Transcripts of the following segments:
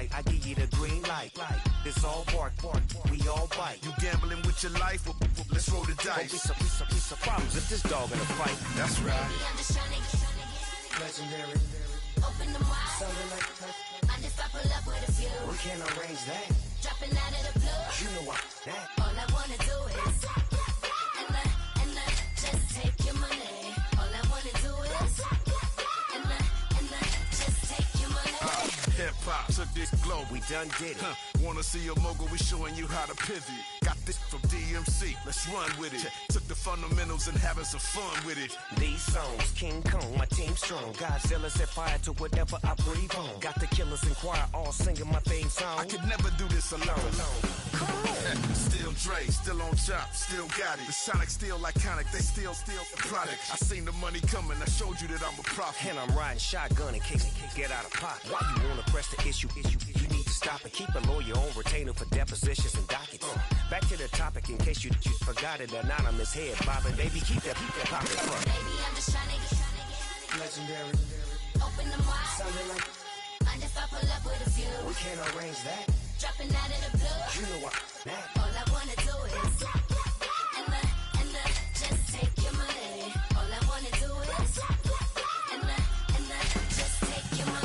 right, I give you the green light. It's all bark, we all bite. You gambling with your life? Let's roll the dice. Piece of problems if this dog in a fight. That's right. Baby, I'm just tryna get Legendary. Open them wide. Something like that. I just I pull up with a few. We can't arrange that. Dropping out of the blue. You know what that. All I wanna do is and just take your money. All I wanna do is and just take your money. Hip-hop took this globe. We done did it. Wanna see a mogul? We showing you how to pivot. Got this from DMC. Let's run with it. Took the fundamentals and having some fun with it. These songs, King Kong, my team strong. Godzilla set fire to whatever I breathe on. Got the killers in choir all singing my theme song. I could never do this alone. Come on. Still Dre, still on top, still got it. The Sonic still iconic, they still the product. I seen the money coming, I showed you that I'm a prophet. And I'm riding shotgun in case it get out of pocket. Why you wanna press the issue? You need to stop and keep a lawyer on retainer for depositions and dockets. Back to the topic in case you forgot it. Anonymous head bobbing, baby, keep that pocket front. Baby, I'm just tryna get Legendary. open them wide. Something like I just I pull up with a few. we can't arrange that. Dropping out of the blue. You know what that. All I wanna do is and just take your money. All I wanna do is and just take your money.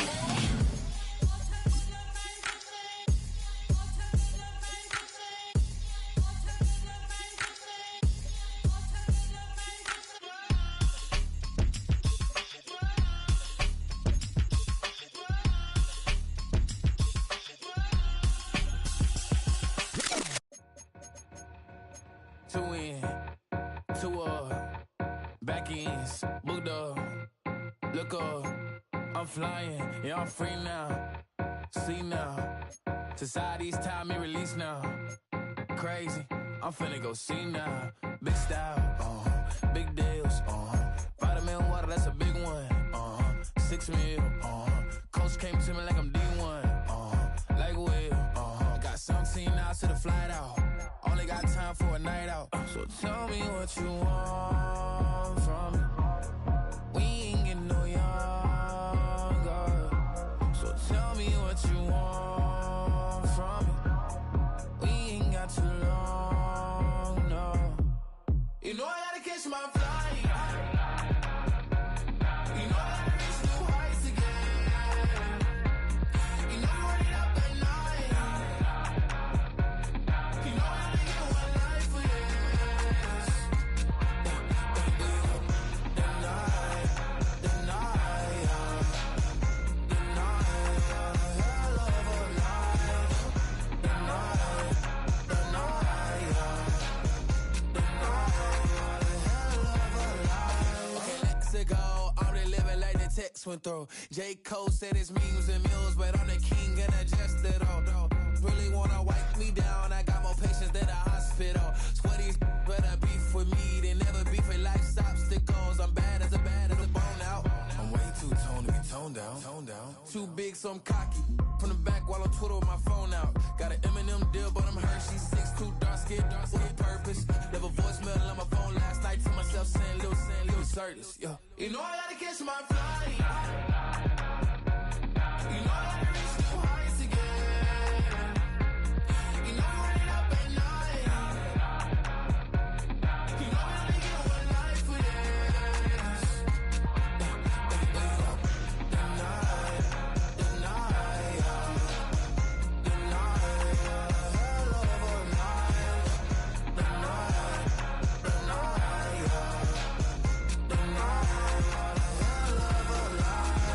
Two in, two up, back ends, booked up, look up, I'm flying, yeah, I'm free now, see now, society's time me release now, crazy, I'm finna go see now, big style, big deals, vitamin water, that's a big one, 6 mil, coach came to me like I'm D1, like Will, got 17 hours to the flight out. Only got time for a night out. So tell me what you want from me. We ain't getting no younger. So tell me what you want from me. We ain't got too long, no. You know I gotta catch my flight. You know I gotta reach new heights again. You know I'm running up at night. You know I gotta get one life for this. The night, hell of a life. The night, hell of a life. Okay, let's go. I'm really living like the text went through. J. Cole said it's memes and mills, but I'm the king and I just it all. Really wanna wipe me down. I got more patience than a hospital. Sweaty better beef with me than never beef with life's obstacles. I'm bad as a bone out. I'm way too toned to be toned down. Too big, so I'm cocky. From the back while I'm Twitter with my phone out. Got an Eminem deal, but I'm Hershey's 6'2", dark skin with purpose. Never voicemail on my phone last night to myself saying little Curtis. Yeah. You know I gotta catch my flight. You know I gotta reach new heights again. You know I'm running up at night. You know I only get one life for this. The night, hell of a night. The night, hell of a life.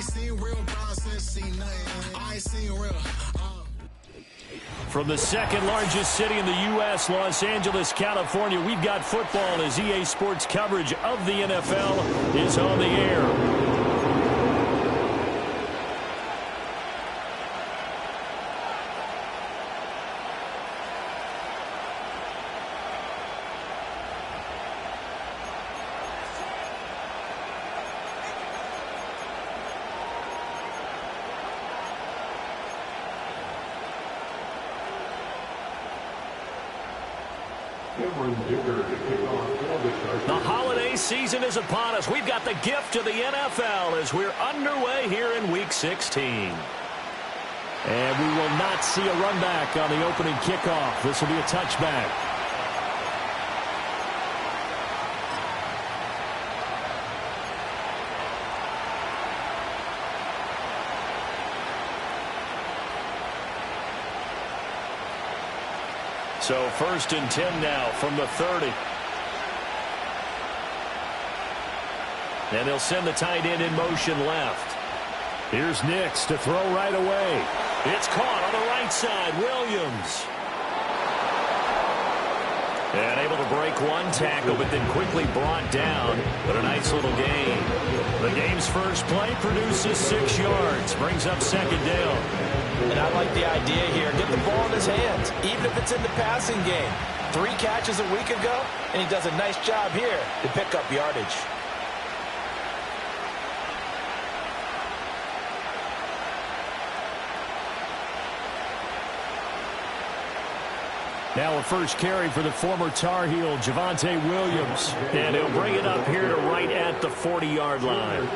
seen real process, seen nothing. I ain't seen real. From the second largest city in the U.S., Los Angeles, California, we've got football as EA Sports coverage of the NFL is on the air. The holiday season is upon us. We've got the gift of the NFL as we're underway here in Week 16. And we will not see a run back on the opening kickoff. This will be a touchback. So 1st and 10 now from the 30. And they'll send the tight end in motion left. Here's Nix to throw right away. It's caught on the right side. Williams. And able to break one tackle, but then quickly brought down. But a nice little gain. The game's first play produces 6 yards. Brings up 2nd down. And I like the idea here. Get the ball in his hands, even if it's in the passing game. 3 catches a week ago, and he does a nice job here to pick up yardage. Now a first carry for the former Tar Heel, Javonte Williams. And he'll bring it up here to right at the 40-yard line.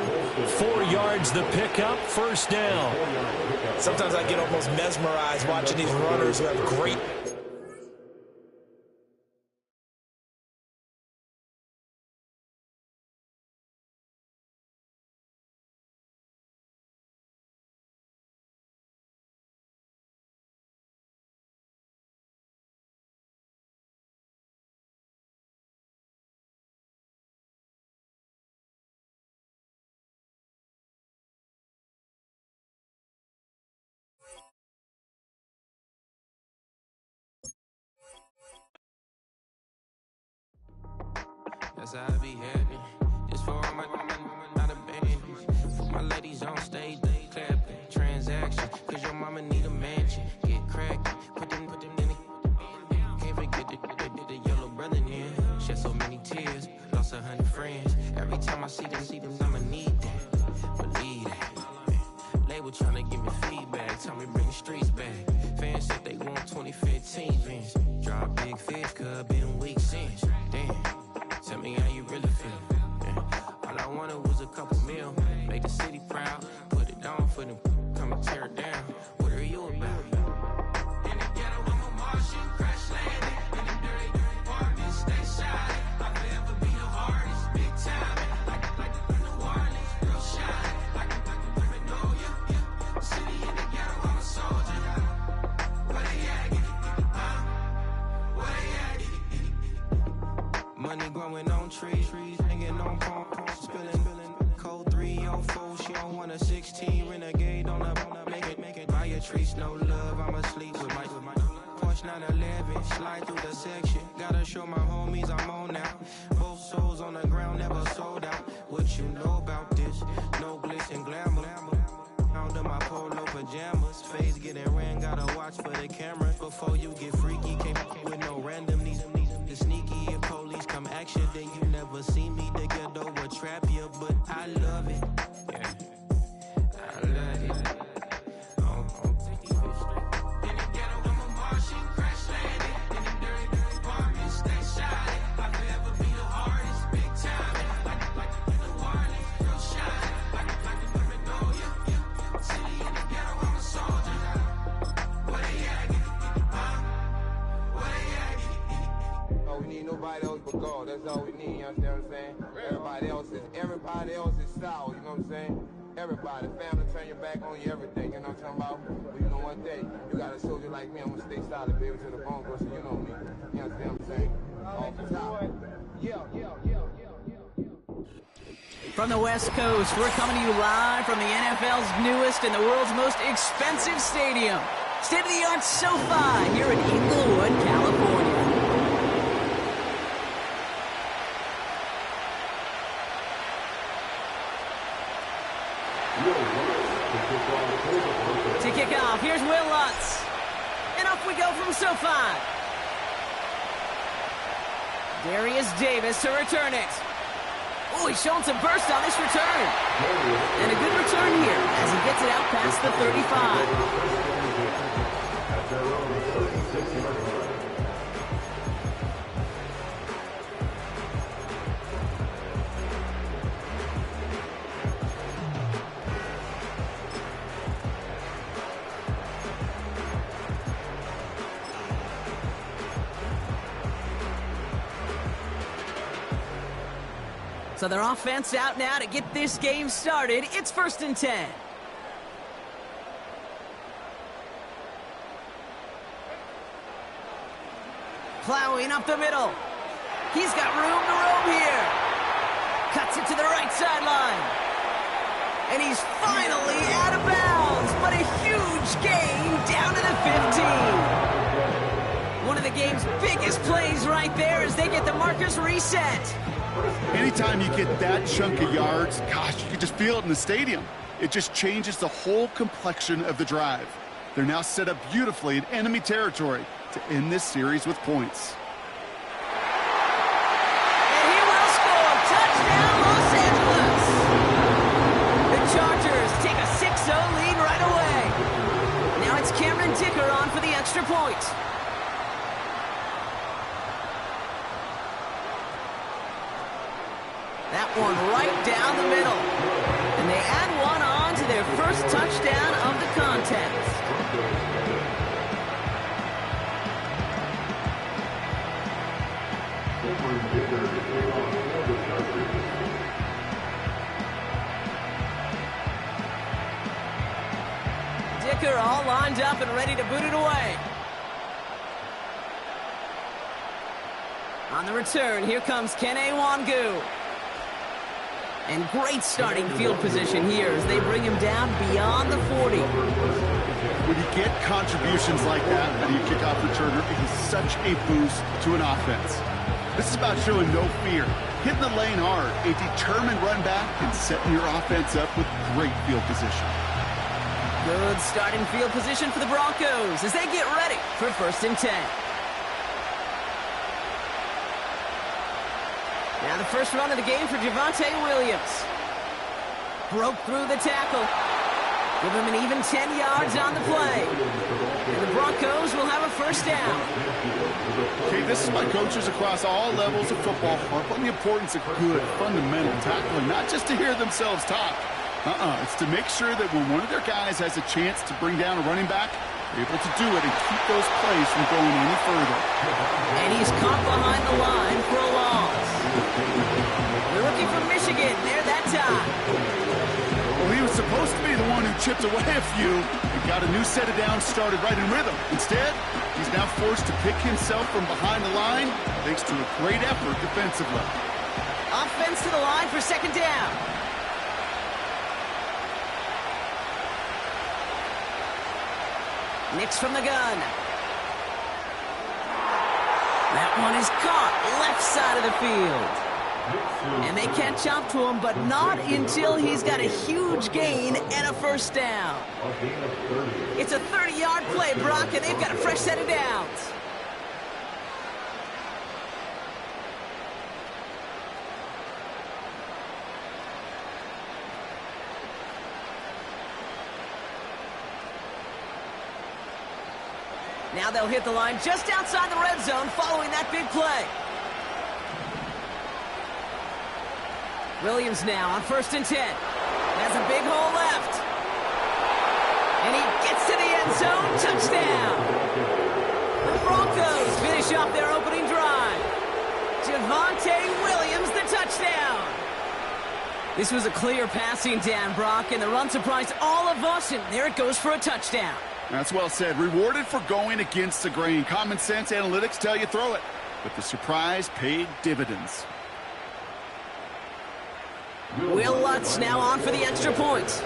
4 yards the pickup, 1st down. Sometimes I get almost mesmerized watching these runners who have great... That's how I be heading. Just for all my not a baby. For my ladies on stage, they clapping. Transaction, cause your mama need a mansion. Get crackin', put them in the... Can't forget the yellow brother in. Shed so many tears, lost 100 friends. Every time I see them, I'ma need that. Believe that. Label tryna give me feedback, tell me bring the streets back. Fans said they want 2015 Vince. Drop big fish, cuz been weak since. Damn. Tell me how you really feel. Yeah. All I wanted was a couple mil. Make the city proud. Put it down for them. Come and tear it down. What are you about? In the ghetto, I'm a Martian. Crash landing. In the dirty apartments. Stay shy. I'll forever be the hardest. Big time. Like the New Orleans. Real shine. Like the women know ya. City in the ghetto, I'm a soldier. Where they at? Where they at? Money growing on trees, hanging on palm, spilling, code 304. She don't want a 16 renegade on the make it. Buy a trees, no love. I'm asleep with my Porsche 911, slide through the section. Gotta show my homies I'm on now. Both souls on the ground, never sold out. What you know about this? No glitz and glamour. Under my polo pajamas, face getting ran. Gotta watch for the cameras before you get freaky. Can't with no randomness. The sneaky if police come action, then you never see me. The ghetto will trap you, but I love it. Yeah, I love it. In the ghetto, I'm a Martian, crash landing. In the dirty apartments, stay shy. I'll forever be the hardest, big time. Like the New Orleans, real shine. Like the women know ya. City in the ghetto, I'm a soldier. Where they at? Where they at? We need nobody else but God. That's all we need, you understand what I'm saying? Everybody else is sour, you know what I'm saying? Everybody, family, turn your back on you, everything, you know what I'm talking about? But you know one day, you got a soldier like me, I'm gonna stay solid, baby, to the bone, so you know me. You understand what I'm saying? Off the top. Yeah. From the West Coast, we're coming to you live from the NFL's newest and the world's most expensive stadium. State-of-the-art SoFi here in Inglewood, California. To kick off, here's Will Lutz. And off we go from SoFi. Darius Davis to return it. Oh, he's showing some burst on this return. And a good return here as he gets it out past the 35. So their offense out now to get this game started. It's 1st and 10. Plowing up the middle. He's got room to roam here. Cuts it to the right sideline. And he's finally out of bounds. But a huge gain down to the 15. One of the game's biggest plays right there as they get the markers reset. Anytime you get that chunk of yards, gosh, you can just feel it in the stadium. It just changes the whole complexion of the drive. They're now set up beautifully in enemy territory to end this series with points. And he will score. Touchdown, Los Angeles. The Chargers take a 6-0 lead right away. Now it's Cameron Dicker on for the extra point. That one right down the middle. And they add one on to their first touchdown of the contest. Dicker all lined up and ready to boot it away. On the return, here comes Kene Wangu. And great starting field position here as they bring him down beyond the 40. When you get contributions like that out of your kickoff returner, it is such a boost to an offense. This is about showing no fear, hitting the lane hard, a determined run back, and setting your offense up with great field position. Good starting field position for the Broncos as they get ready for 1st and 10. Now the first run of the game for Javonte Williams. Broke through the tackle. Give him an even 10 yards on the play. And the Broncos will have a 1st down. Okay, this is why coaches across all levels of football harp on the importance of good, fundamental tackling, not just to hear themselves talk. It's to make sure that when one of their guys has a chance to bring down a running back, they're able to do it and keep those plays from going any further. And he's caught behind the line for a loss. The rookie from Michigan there that time. Well, he was supposed to be the one who chipped away a few and got a new set of downs started right in rhythm. Instead, he's now forced to pick himself from behind the line thanks to a great effort defensively. Offense to the line for 2nd down. Nix from the gun. That one is caught left side of the field. And they catch up to him, but not until he's got a huge gain and a 1st down. It's a 30-yard play, Brock, and they've got a fresh set of downs. Now they'll hit the line just outside the red zone following that big play. Williams now on 1st and 10. Has a big hole left. And he gets to the end zone. Touchdown. The Broncos finish off their opening drive. Javonte Williams, the touchdown. This was a clear passing down, Brock, and the run surprised all of us, and there it goes for a touchdown. That's well said. Rewarded for going against the grain. Common sense analytics tell you throw it. But the surprise paid dividends. Will Lutz now on for the extra point.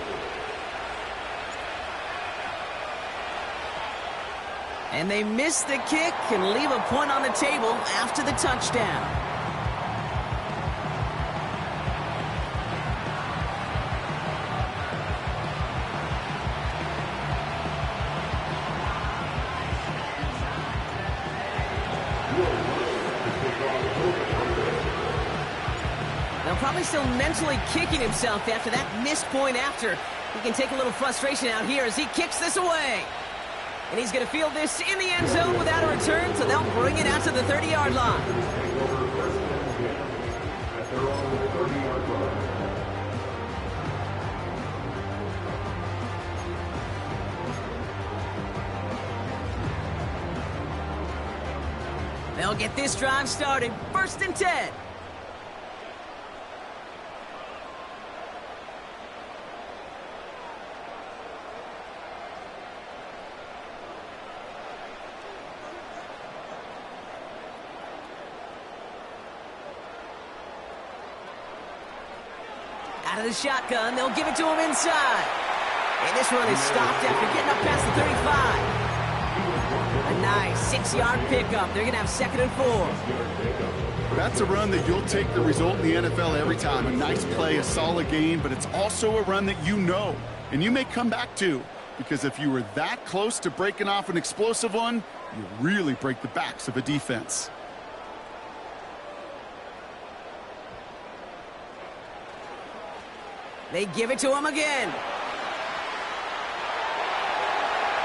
And they miss the kick and leave a point on the table after the touchdown. Probably still mentally kicking himself after that missed point after. He can take a little frustration out here as he kicks this away. And he's going to field this in the end zone without a return, so they'll bring it out to the 30-yard line. They'll get this drive started. 1st and 10. Out of the shotgun, they'll give it to him inside. And this run is stopped after getting up past the 35. A nice 6-yard pickup. They're going to have 2nd and 4. That's a run that you'll take the result in the NFL every time. A nice play, a solid game, but it's also a run that you know, and you may come back to, because if you were that close to breaking off an explosive one, you really break the backs of a defense. They give it to him again.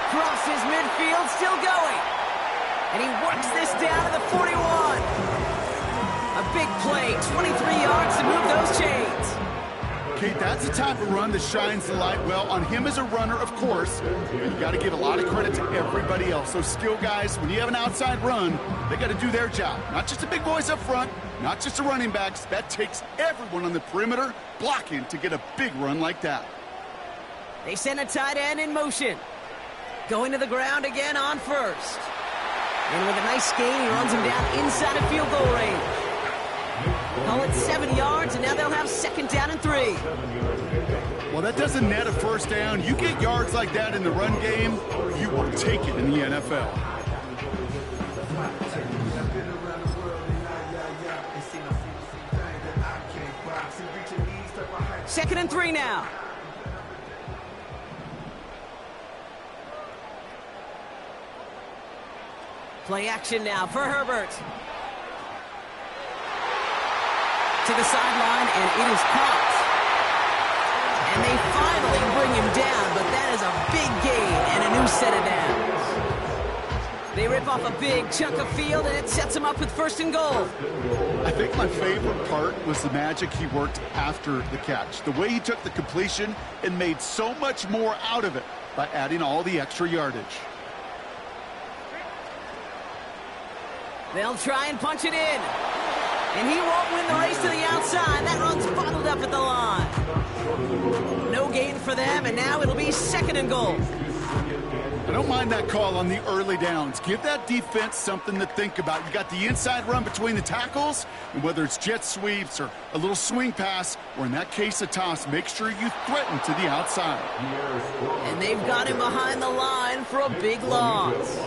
Crosses midfield, still going. And he works this down to the 41. A big play, 23 yards to move those chains. Okay, that's the type of run that shines the light well on him as a runner, of course. But you got to give a lot of credit to everybody else. Those skill guys, when you have an outside run, they got to do their job. Not just the big boys up front, not just the running backs. That takes everyone on the perimeter blocking to get a big run like that. They send a tight end in motion. Going to the ground again on 1st. And with a nice gain, he runs him down inside of field goal range. Call it 7 yards, and now they'll have 2nd down and 3. Well, that doesn't net a 1st down. You get yards like that in the run game, you will take it in the NFL. 2nd and 3 now. Play action now for Herbert. To the sideline, and it is caught. And they finally bring him down, but that is a big gain and a new set of downs. They rip off a big chunk of field, and it sets him up with 1st and goal. I think my favorite part was the magic he worked after the catch. The way he took the completion and made so much more out of it by adding all the extra yardage. They'll try and punch it in. And he won't win the race to the outside. That run's bottled up at the line. No gain for them, and now it'll be 2nd and goal. I don't mind that call on the early downs. Give that defense something to think about. You got the inside run between the tackles, and whether it's jet sweeps or a little swing pass, or in that case a toss, make sure you threaten to the outside. And they've got him behind the line for a big loss.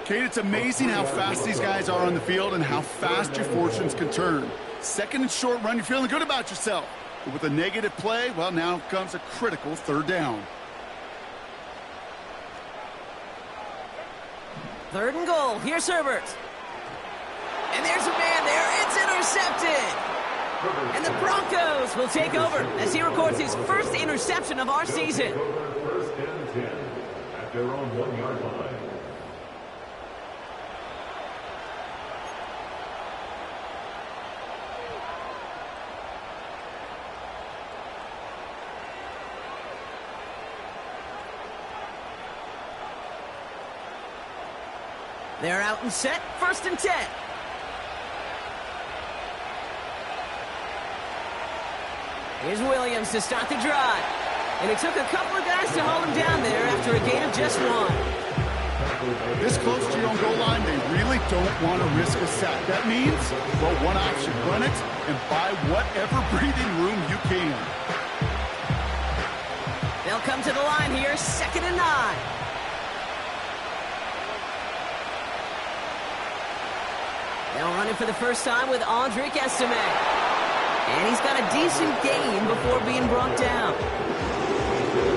Kate, it's amazing how fast these guys are on the field and how fast your fortunes can turn. 2nd and short run, you're feeling good about yourself. But with a negative play, well, now comes a critical 3rd down. 3rd and goal. Here's Herbert. And there's a man there. It's intercepted. And the Broncos will take over as he records his 1st interception of our season. 1st and 10 at their own 1-yard line. They're out and set. 1st and 10. Here's Williams to start the drive. And it took a couple of guys to hold him down there after a gain of just 1. This close to your own goal line, they really don't want to risk a sack. That means, well, one option, run it and buy whatever breathing room you can. They'll come to the line here, 2nd and 9. They'll run it for the first time with Audric Estime. And he's got a decent gain before being brought down.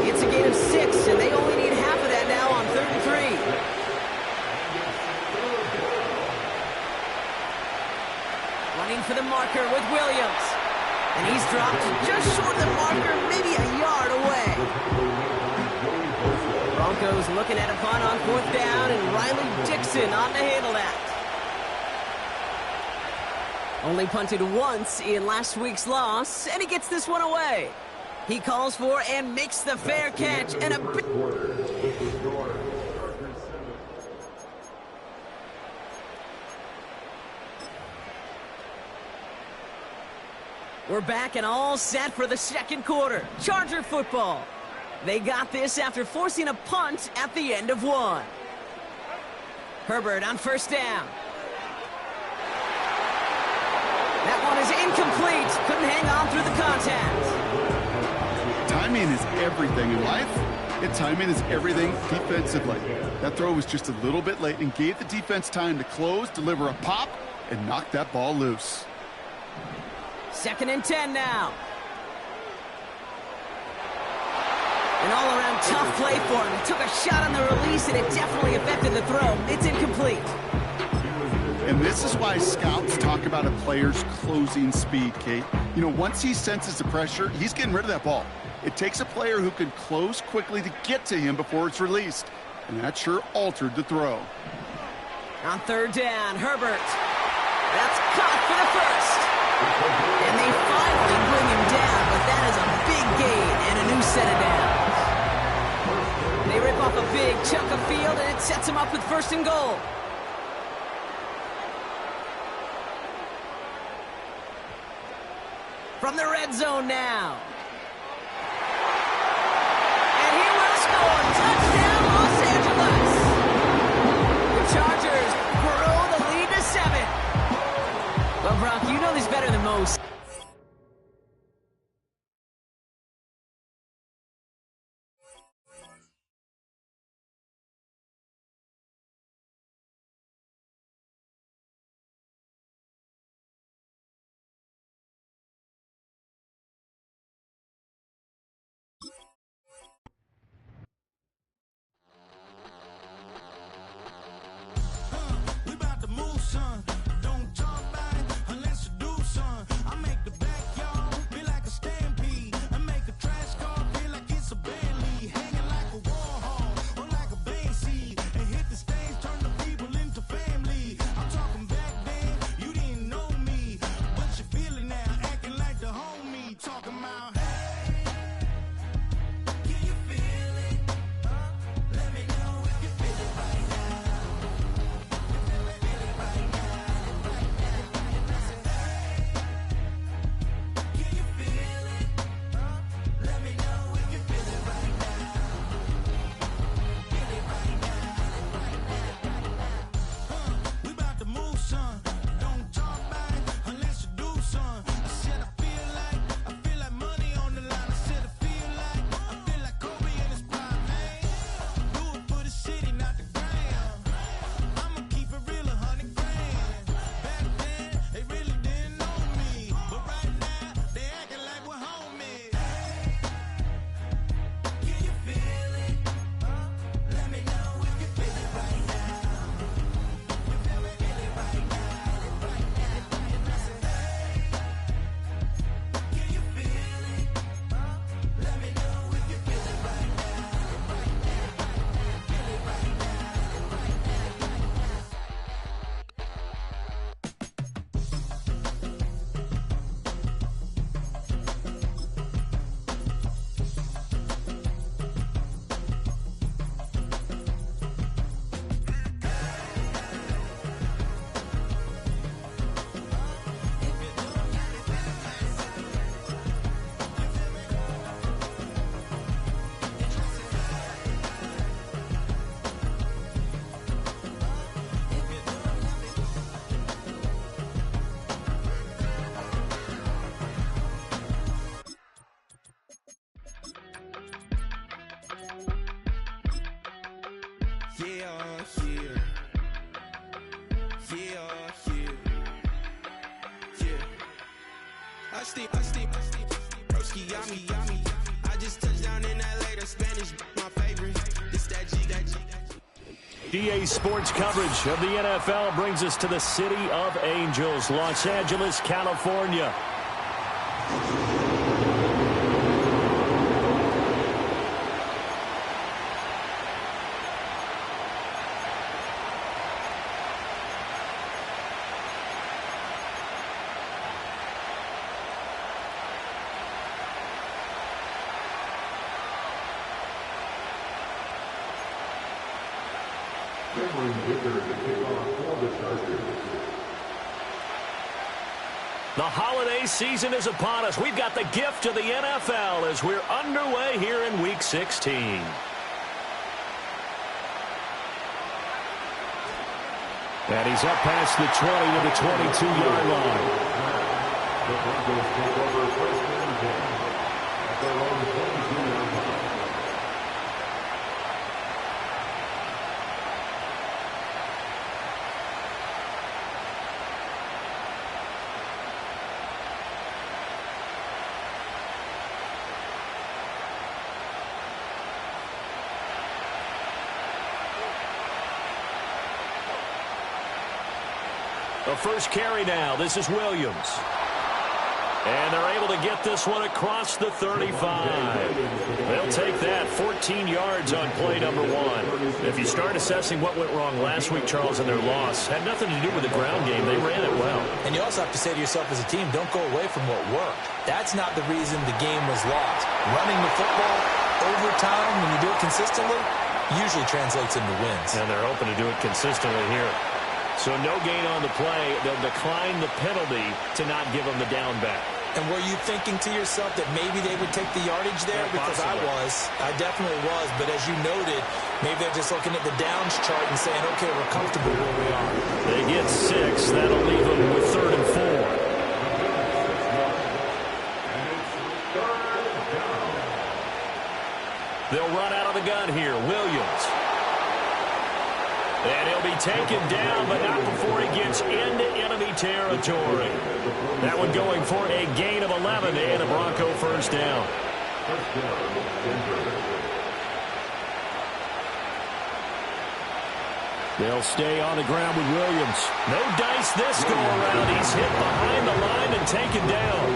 It's a gain of 6, and they only need half of that now on 3rd and 3. Running for the marker with Williams. And he's dropped just short of the marker, maybe a yard away. Broncos looking at a punt on 4th down, and Riley Dixon on to handle that. Only punted once in last week's loss, and he gets this one away. He calls for and makes the fair catch, and a big... We're back and all set for the 2nd quarter. Charger football. They got this after forcing a punt at the end of 1. Herbert on 1st down. That one is incomplete. Couldn't hang on through the contact. Timing is everything in life. And timing is everything defensively. That throw was just a little bit late and gave the defense time to close, deliver a pop, and knock that ball loose. 2nd and 10 now. An all-around tough play for him. He took a shot on the release, and it definitely affected the throw. It's incomplete. And this is why scouts talk about a player's closing speed, Kate. You know, once he senses the pressure, he's getting rid of that ball. It takes a player who can close quickly to get to him before it's released. And that sure altered the throw. On 3rd down, Herbert. That's caught for the first. And they finally bring him down, but that is a big gain and a new set of downs. They rip off a big chunk of field, and it sets him up with 1st and goal. From the red zone now. And he will score. Touchdown, Los Angeles. The Chargers grow the lead to 7. Well, Brock, you know this better than most. I just touched down in LA, the Spanish, my favorite. This that G. DA Sports coverage of the NFL brings us to the City of Angels, Los Angeles, California. The holiday season is upon us. We've got the gift of the NFL as we're underway here in Week 16. And he's up past the 20 to the 22-yard line. The Broncos take over first and 10 at their own 22-yard line. The first carry now. This is Williams. And they're able to get this one across the 35. They'll take that 14 yards on play number 1. If you start assessing what went wrong last week, Charles, in their loss, had nothing to do with the ground game. They ran it well. And you also have to say to yourself as a team, don't go away from what worked. That's not the reason the game was lost. Running the football over time, when you do it consistently, usually translates into wins. And they're hoping to do it consistently here. So no gain on the play. They'll decline the penalty to not give them the down back. And were you thinking to yourself that maybe they would take the yardage there? Yeah, because possibly. I definitely was. But as you noted, maybe they're just looking at the downs chart and saying, okay, we're comfortable where we are. They get 6. That'll leave them with 3rd and 4. They'll run out of the gun here. Williams. And he'll be taken down, but not before he gets into enemy territory. That one going for a gain of 11 and a Bronco first down. They'll stay on the ground with Williams. No dice this go around. He's hit behind the line and taken down.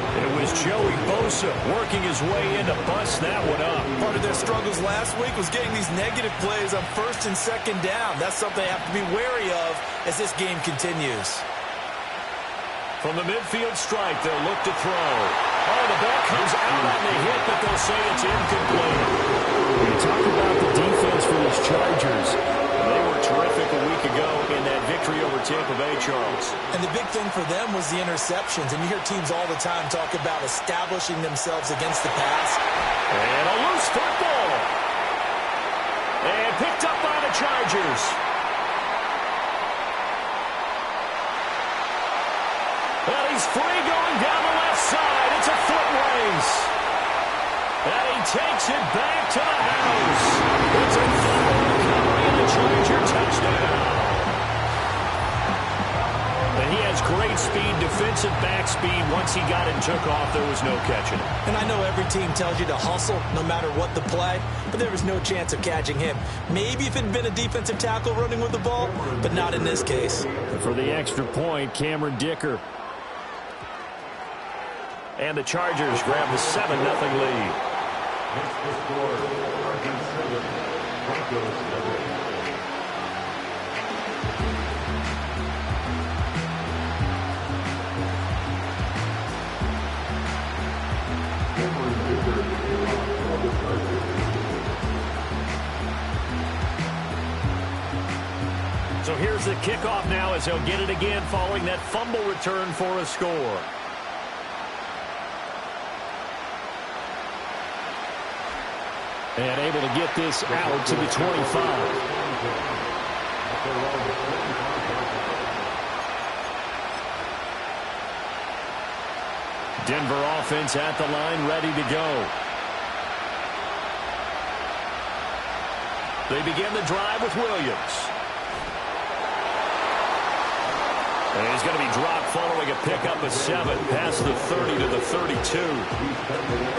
It was Joey Bosa working his way in to bust that one up. Part of their struggles last week was getting these negative plays on 1st and 2nd down. That's something they have to be wary of as this game continues. From the midfield stripe, they'll look to throw. Oh, the ball comes out on the hit, but they'll say it's incomplete. When you talk about the defense for these Chargers, they were terrific a week ago in that victory over Tampa Bay, Charles. And the big thing for them was the interceptions. And you hear teams all the time talk about establishing themselves against the pass. And a loose football. And picked up by the Chargers. Well, he's free going down the left side. It's a foot race. And he takes it back to the house. It's a fumble recovery and a Charger touchdown. And he has great speed, defensive back speed. Once he got it and took off, there was no catching it. And I know every team tells you to hustle no matter what the play, but there was no chance of catching him. Maybe if it had been a defensive tackle running with the ball, but not in this case. And for the extra point, Cameron Dicker. And the Chargers grab the 7-0 lead. That's the score. Chargers 7, Broncos 7. So here's the kickoff now as he'll get it again following that fumble return for a score. And able to get this out to the 25. Denver offense at the line, ready to go. They begin the drive with Williams. And he's going to be dropped following a pickup of 7 past the 30 to the 32.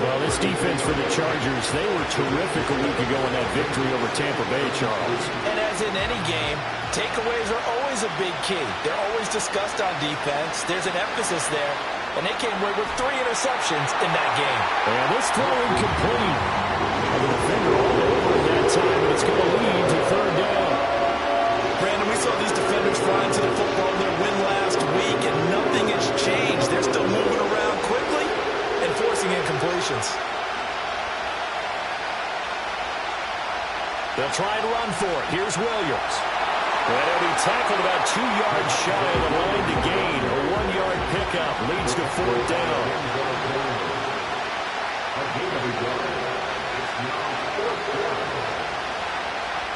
Well, this defense for the Chargers, they were terrific a week ago in that victory over Tampa Bay, Charles. And as in any game, takeaways are always a big key. They're always discussed on defense. There's an emphasis there. And they came away with 3 interceptions in that game. And this throw incomplete. The defender all over at that time, and it's going to lead to 3rd down. Brandon, we saw these defenders flying to the football in their win last week, and nothing has changed. They're still moving around quickly and forcing incompletions. They'll try and run for it. Here's Williams. And he'll be tackled about 2 yards shy of the line to gain. A 1-yard pickup leads to 4th down.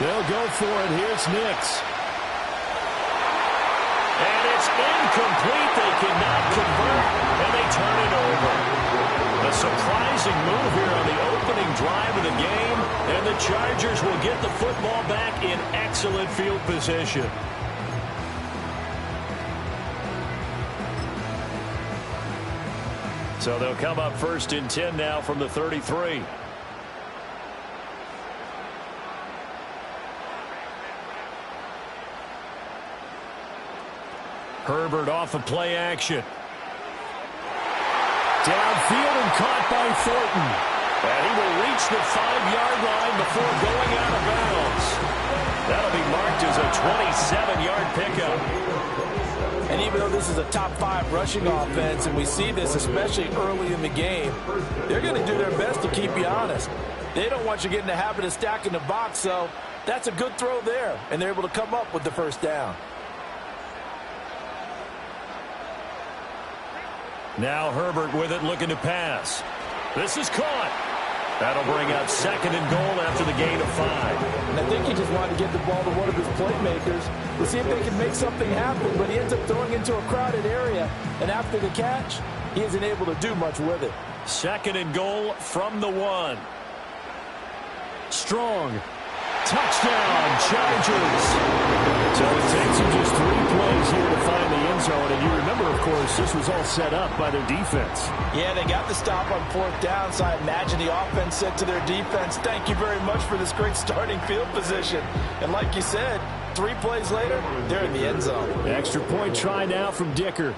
They'll go for it. Here's Nix. And it's incomplete. They cannot convert, and they turn it over. A surprising move here on the opening drive of the game, and the Chargers will get the football back in excellent field position. So they'll come up 1st and 10 now from the 33. Herbert off of play action. Downfield and caught by Thornton. And he will reach the 5-yard line before going out of bounds. That'll be marked as a 27-yard pickup. And even though this is a top 5 rushing offense, and we see this especially early in the game, they're going to do their best to keep you honest. They don't want you getting the habit of stacking the box, so that's a good throw there, and they're able to come up with the 1st down. Now Herbert with it, looking to pass. This is caught. That'll bring up 2nd and goal after the gain of 5. And I think he just wanted to get the ball to one of his playmakers to see if they can make something happen, but he ends up throwing into a crowded area, and after the catch, he isn't able to do much with it. 2nd and goal from the 1. Strong. Touchdown, Chargers. So it takes them just 3 plays here to find the end zone. And you remember, of course, this was all set up by their defense. Yeah, they got the stop on 4th down, so I imagine the offense said to their defense, thank you very much for this great starting field position. And like you said, 3 plays later, they're in the end zone. Extra point try now from Dicker.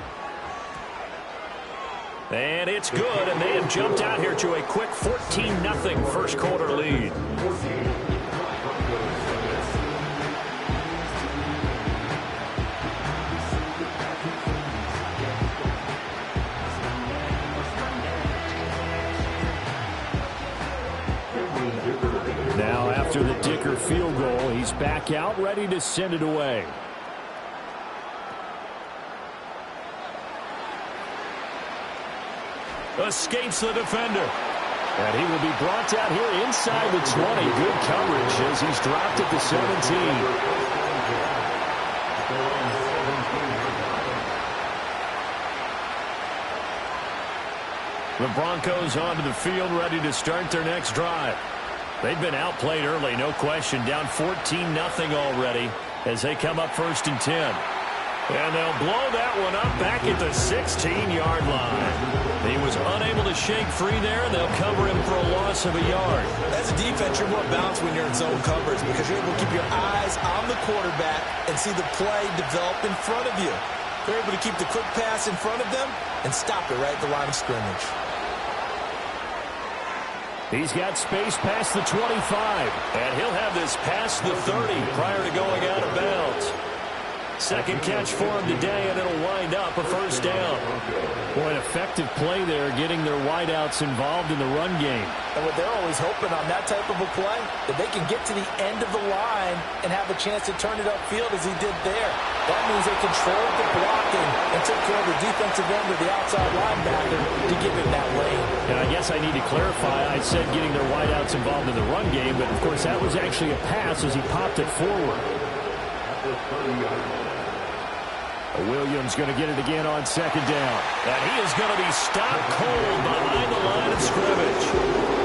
And it's good, and they have jumped out here to a quick 14-0 first quarter lead. Now after the Dicker field goal, he's back out ready to send it away. Escapes the defender. And he will be brought down here inside the 20. Good coverage as he's dropped at the 17. The Broncos onto the field, ready to start their next drive. They've been outplayed early, no question. Down 14-0 already as they come up 1st and 10. And they'll blow that one up back at the 16-yard line. He was unable to shake free there, and they'll cover him for a loss of a yard. As a defense, you're more balanced when you're in zone coverage because you're able to keep your eyes on the quarterback and see the play develop in front of you. They're able to keep the quick pass in front of them and stop it right at the line of scrimmage. He's got space past the 25. And he'll have this past the 30 prior to going out of bounds. Second catch for him today, and it'll wind up a 1st down. Boy, an effective play there, getting their wideouts involved in the run game. And what they're always hoping on that type of a play, that they can get to the end of the line and have a chance to turn it upfield as he did there. That means they controlled the blocking and took care of the defensive end of the outside linebacker to give him that lane. And I guess I need to clarify, I said getting their wideouts involved in the run game, but of course that was actually a pass as he popped it forward. Williams going to get it again on 2nd down. And he is going to be stopped cold behind the line of scrimmage.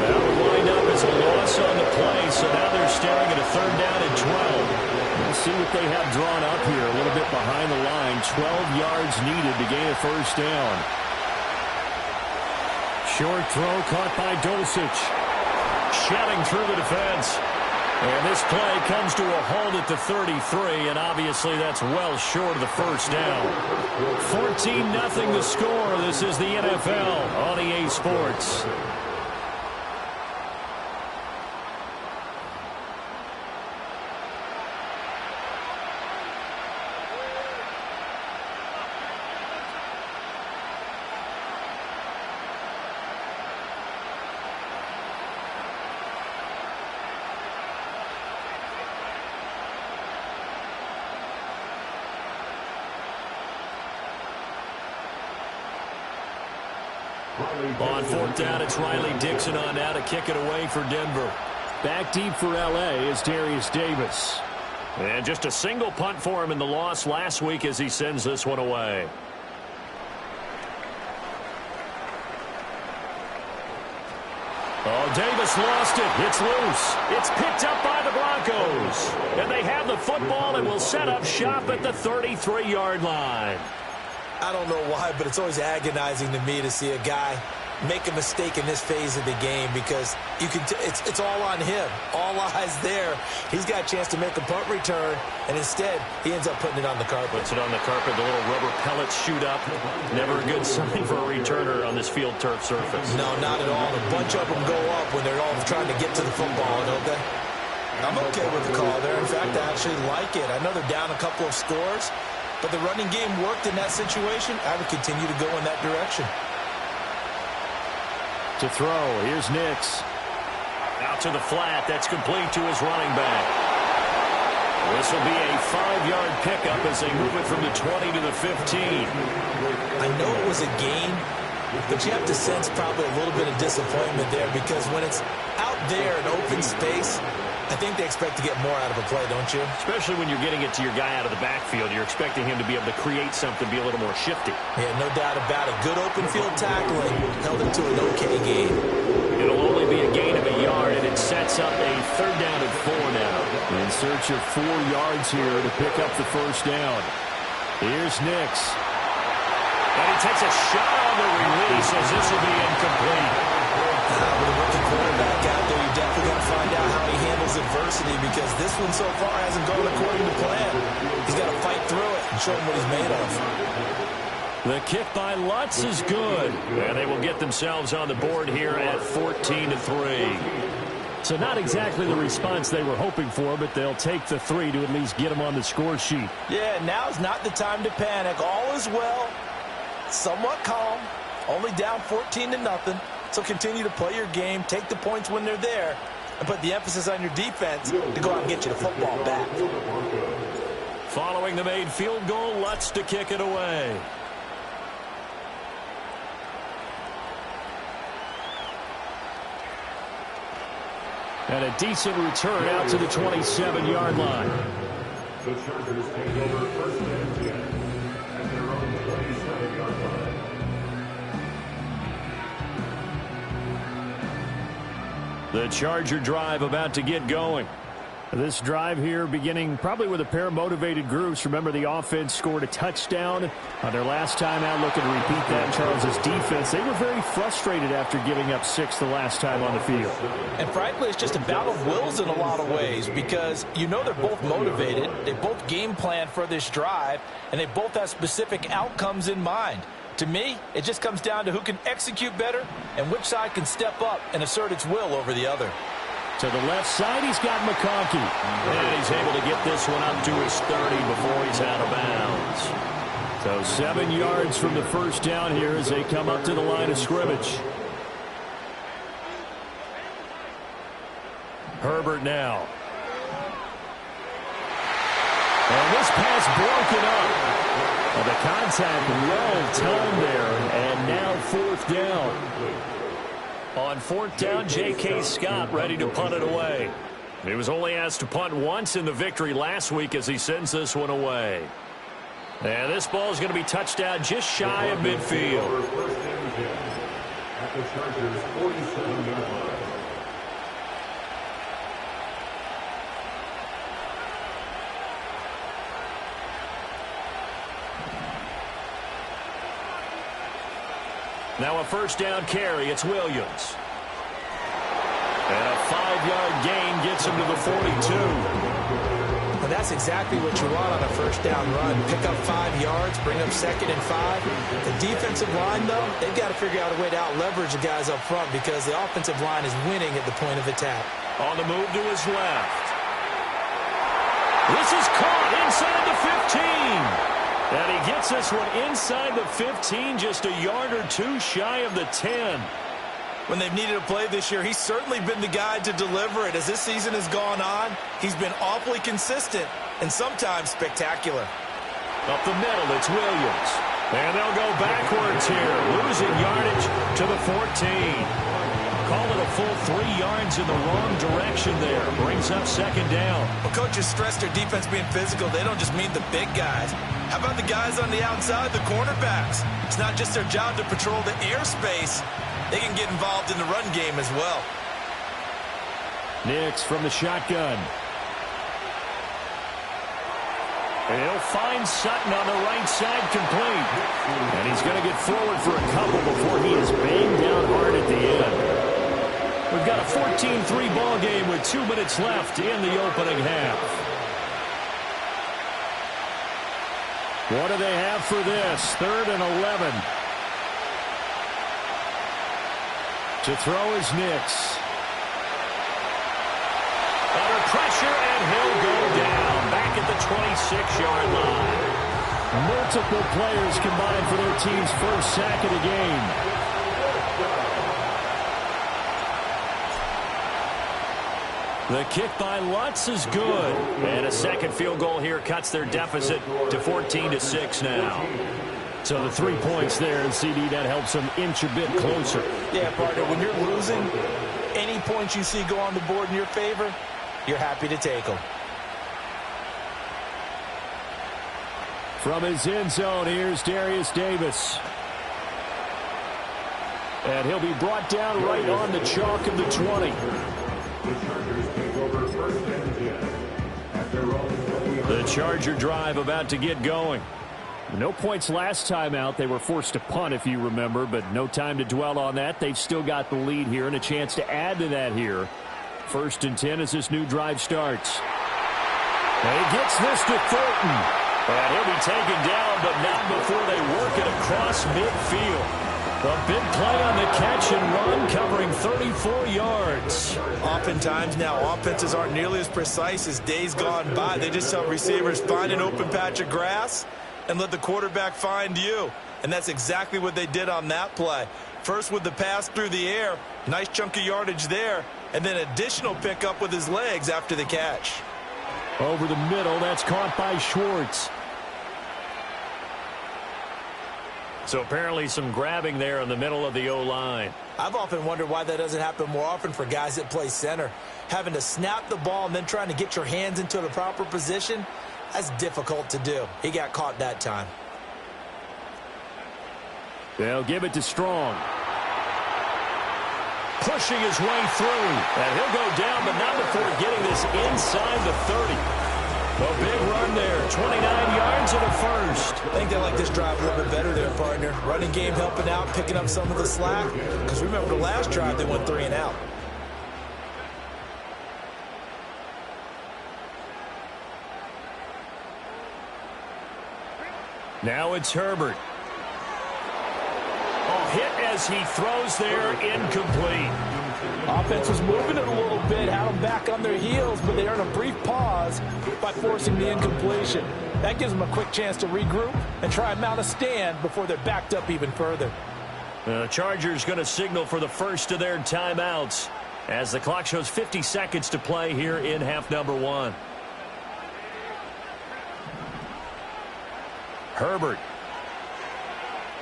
That will wind up as a loss on the play, so now they're staring at a 3rd down and 12. We'll see what what they have drawn up here. A little bit behind the line. 12 yards needed to gain a first down. Short throw caught by Dulcich. Shedding through the defense. And this play comes to a halt at the 33, and obviously that's well short of the first down. 14-0 the score. This is the NFL on EA Sports. On fourth down, it's Riley Dixon on now to kick it away for Denver. Back deep for L.A. is Darius Davis. And just a single punt for him in the loss last week as he sends this one away. Oh, Davis lost it. It's loose. It's picked up by the Broncos. And they have the football and will set up shop at the 33-yard line. I don't know why, but it's always agonizing to me to see a guy make a mistake in this phase of the game because you can. It's all on him. All eyes there. He's got a chance to make a punt return, and instead he ends up putting it on the carpet. Puts it on the carpet. The little rubber pellets shoot up. Never a good sign for a returner on this field turf surface. No, not at all. A bunch of them go up when they're all trying to get to the football, don't they? I'm okay with the call there. In fact, I actually like it. I know they're down a couple of scores, but the running game worked in that situation. I would continue to go in that direction. To throw, here's Nix. Out to the flat. That's complete to his running back. This will be a 5-yard pickup as they move it from the 20 to the 15. I know it was a gain, but you have to sense probably a little bit of disappointment there because when it's out there in open space, I think they expect to get more out of a play, don't you? Especially when you're getting it to your guy out of the backfield. You're expecting him to be able to create something, be a little more shifty. Yeah, no doubt about it. Good open field tackling held it to an okay gain. It'll only be a gain of a yard, and it sets up a 3rd down and 4 now. In search of 4 yards here to pick up the first down. Here's Nix. And he takes a shot on the release as this will be incomplete. With a rookie quarterback out there, you're definitely going to find out how he handles adversity because this one so far hasn't gone according to plan. He's got to fight through it and show him what he's made of. The kick by Lutz is good. And they will get themselves on the board here at 14-3. So not exactly the response they were hoping for, but they'll take the 3 to at least get them on the score sheet. Yeah, now's not the time to panic. All is well. Somewhat calm. Only down 14-0. So continue to play your game, take the points when they're there, and put the emphasis on your defense to go out and get you the football back. Following the made field goal, Lutz to kick it away. And a decent return out to the 27-yard line. The Chargers take over 1st and 10 at their own 27-yard line. The Charger drive about to get going. This drive here beginning probably with a pair of motivated groups. Remember, the offense scored a touchdown on their last time out. Looking to repeat that. Charles' defense, they were very frustrated after giving up 6 the last time on the field. And frankly, it's just a battle of wills in a lot of ways because you know they're both motivated. They both game plan for this drive, and they both have specific outcomes in mind. To me, it just comes down to who can execute better and which side can step up and assert its will over the other. To the left side, he's got McConkey. And he's able to get this one up to his 30 before he's out of bounds. So 7 yards from the first down here as they come up to the line of scrimmage. Herbert now. And this pass broken up. Well, the contact well timed there, and now 4th down. On 4th down, J.K. Scott ready to punt it away. He was only asked to punt once in the victory last week as he sends this one away. And this ball is going to be touched down just shy of midfield. At the Chargers' 47-yard line. Now a first down carry. It's Williams. And a 5-yard gain gets him to the 42. And that's exactly what you want on a first down run. Pick up 5 yards, bring up 2nd and 5. The defensive line, though, they've got to figure out a way to out-leverage the guys up front because the offensive line is winning at the point of attack. On the move to his left. This is caught inside the 15. And he gets this one inside the 15, just a yard or two shy of the 10. When they've needed a play this year, he's certainly been the guy to deliver it. As this season has gone on, he's been awfully consistent and sometimes spectacular. Up the middle, it's Williams. And they'll go backwards here, losing yardage to the 14. Call it a full 3 yards in the wrong direction there. Brings up second down. Well, coaches stress their defense being physical. They don't just mean the big guys. How about the guys on the outside, the cornerbacks? It's not just their job to patrol the airspace. They can get involved in the run game as well. Nix from the shotgun. And he'll find Sutton on the right side complete. And he's going to get forward for a couple before he is banged down hard at the end. We've got a 14-3 ball game with 2 minutes left in the opening half. What do they have for this? 3rd and 11. To throw is Nix. Under pressure, and he'll go down. Back at the 26-yard line. Multiple players combined for their team's first sack of the game. The kick by Lutz is good. And a second field goal here cuts their deficit to 14-6 now. So the 3 points there, and CD, that helps them inch a bit closer. Yeah, partner, when you're losing, any points you see go on the board in your favor, you're happy to take them. From his end zone, here's Darius Davis. And he'll be brought down right on the chalk of the 20. The Charger drive about to get going. No points last time out. They were forced to punt, if you remember, but no time to dwell on that. They've still got the lead here and a chance to add to that here. 1st and 10 as this new drive starts. And he gets this to Thornton. And he'll be taken down, but not before they work it across midfield. A big play on the catch and run, covering 34 yards. Oftentimes now, offenses aren't nearly as precise as days gone by. They just help receivers find an open patch of grass and let the quarterback find you. And that's exactly what they did on that play. First with the pass through the air, nice chunk of yardage there, and then additional pickup with his legs after the catch. Over the middle, that's caught by Schwartz. So apparently some grabbing there in the middle of the O-line. I've often wondered why that doesn't happen more often for guys that play center. Having to snap the ball and then trying to get your hands into the proper position, that's difficult to do. He got caught that time. They'll give it to Strong. Pushing his way through. And he'll go down, but not before getting this inside the 30. A big run there, 29 yards and a first. I think they like this drive a little bit better there, partner. Running game helping out, picking up some of the slack. Because remember the last drive, they went 3 and out. Now it's Herbert. Hit as he throws there, incomplete. Offense was moving it a little bit, had them back on their heels, but they earned a brief pause by forcing the incompletion. That gives them a quick chance to regroup and try and mount a stand before they're backed up even further. The Chargers going to signal for the first of their timeouts as the clock shows 50 seconds to play here in half number 1. Herbert.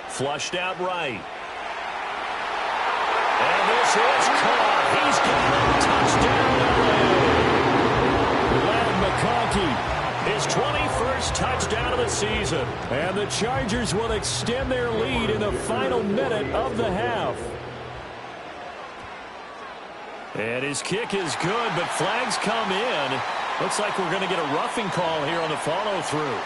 Flushed out right. And this is caught. He's got a touchdown. Glad McConkey, his 21st touchdown of the season. And the Chargers will extend their lead in the final minute of the half. And his kick is good, but flags come in. Looks like we're going to get a roughing call here on the follow-through.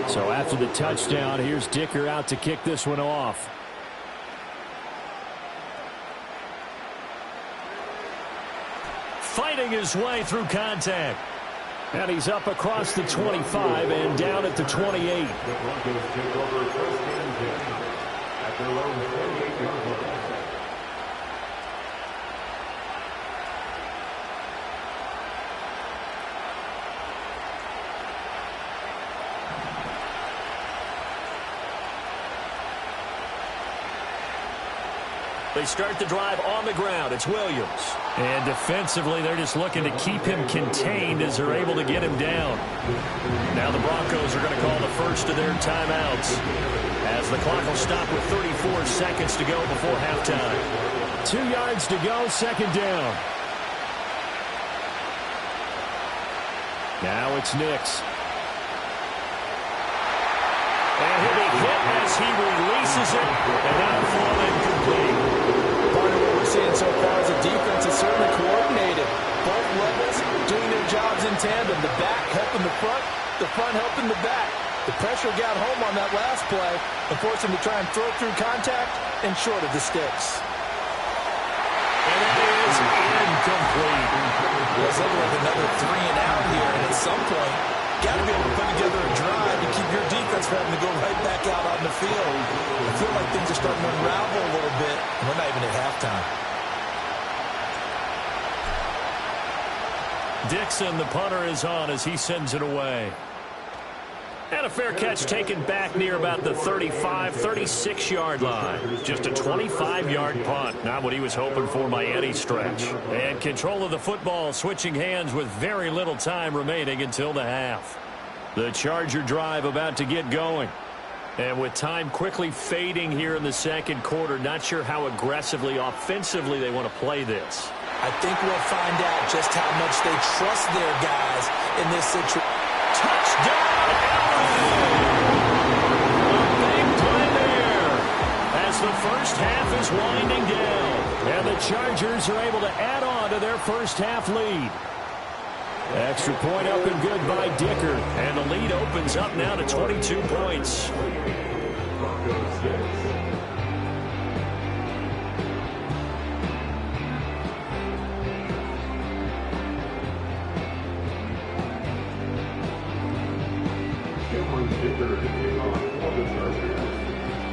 So after the touchdown, here's Dicker out to kick this one off. Fighting his way through contact. And he's up across the 25 and down at the 28. The Broncos take over first and 10 at their own 28-yard line. They start the drive on the ground. It's Williams. And defensively, they're just looking to keep him contained as they're able to get him down. Now the Broncos are going to call the first of their timeouts as the clock will stop with 34 seconds to go before halftime. 2 yards to go, second down. Now it's Nix. And he'll be hit as he releases it, and that'll fall incomplete. Part of what we're seeing so far is the defense is certainly coordinated. Both levels doing their jobs in tandem. The back helping the front helping the back. The pressure got home on that last play and forced him to try and throw through contact and short of the sticks. And it is incomplete. It's looking like another 3 and out here, and at some point, got to be able to put together a drive to keep your defense from having to go right back out on the field. I feel like things are starting to unravel a little bit. We're not even at halftime. Dixon, the punter, is on as he sends it away. And a fair catch taken back near about the 35, 36-yard line. Just a 25-yard punt. Not what he was hoping for by any stretch. And control of the football switching hands with very little time remaining until the half. The Charger drive about to get going. And with time quickly fading here in the second quarter, not sure how aggressively, offensively they want to play this. I think we'll find out just how much they trust their guys in this situation. Touchdown! A big play there as the first half is winding down. And the Chargers are able to add on to their first half lead. Extra point up and good by Dicker. And the lead opens up now to 22 points.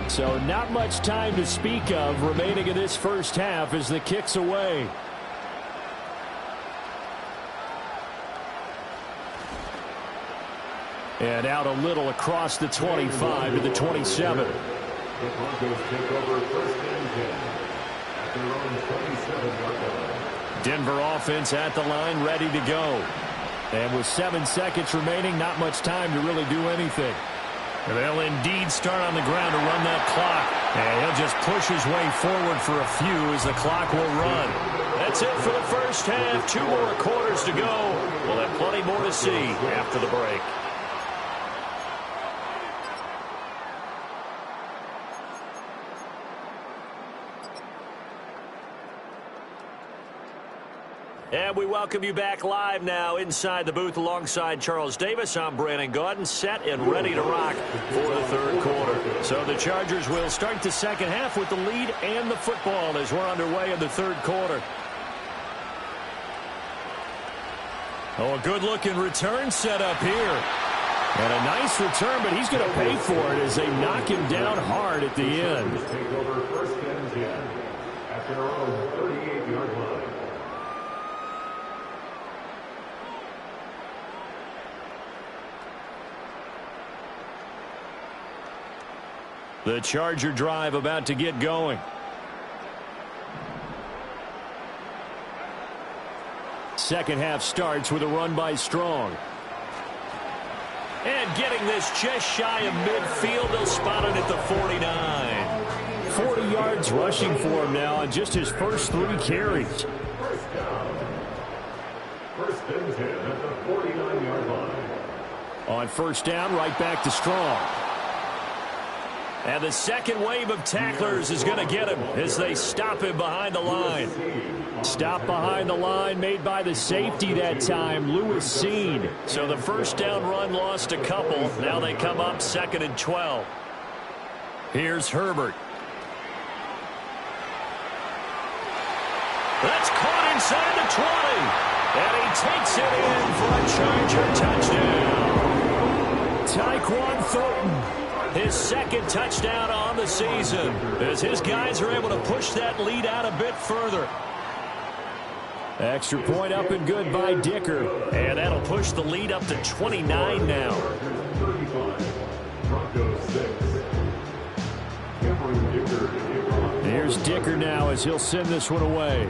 So not much time to speak of remaining in this first half as the kick's away. And out a little across the 25 to the 27. The Broncos take over first and 10 at their own 27-yard line. Denver offense at the line, ready to go. And with 7 seconds remaining, not much time to really do anything. They'll indeed start on the ground to run that clock. And he'll just push his way forward for a few as the clock will run. That's it for the first half. 2 more quarters to go. We'll have plenty more to see after the break. And we welcome you back live now inside the booth alongside Charles Davis. I'm Brandon Gaudin, set and ready to rock for the third quarter. So the Chargers will start the second half with the lead and the football as we're underway in the third quarter. Oh, a good-looking return set up here. And a nice return, but he's going to pay for it as they knock him down hard at the end. Take over first and 10 at their own 38-yard line. The Charger drive about to get going. Second half starts with a run by Strong. And getting this just shy of midfield, they'll spot it at the 49. 40 yards rushing for him now on just his first 3 carries. First down. First and 10 at the 49-yard line. On first down, right back to Strong. And the second wave of tacklers is going to get him as they stop him behind the line. Stop behind the line made by the safety that time, Lewis Seen. So the first down run lost a couple. Now they come up 2nd and 12. Here's Herbert. That's caught inside the 20. And he takes it in for a Charger touchdown. Tyquan Thornton, his second touchdown on the season, as his guys are able to push that lead out a bit further. Extra point up and good by Dicker. And that'll push the lead up to 29 now. Here's Dicker now as he'll send this one away.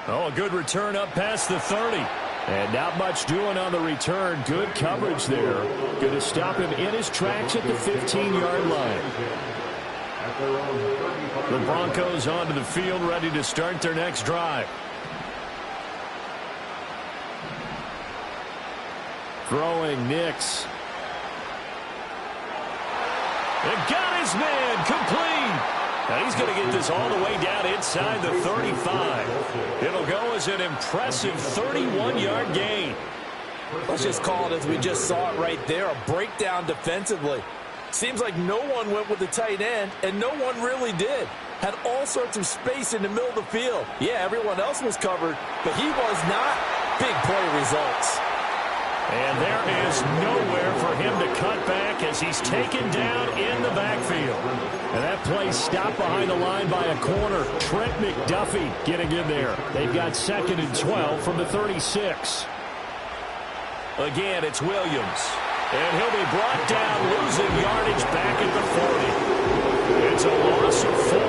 Oh, a good return up past the 30. And not much doing on the return. Good coverage there. Going to stop him in his tracks at the 15-yard line. The Broncos onto the field, ready to start their next drive. Throwing Nix. It got his man complete. Now he's going to get this all the way down inside the 35. It'll go as an impressive 31-yard gain. Let's just call it as we just saw it right there, a breakdown defensively. Seems like no one went with the tight end, and no one really did. Had all sorts of space in the middle of the field. Yeah, everyone else was covered, but he was not. Big play results. And there is nowhere for him to cut back as he's taken down in the backfield. And that play stopped behind the line by a corner. Trent McDuffie getting in there. They've got 2nd and 12 from the 36. Again, it's Williams. And he'll be brought down, losing yardage back at the 40. It's a loss of 4.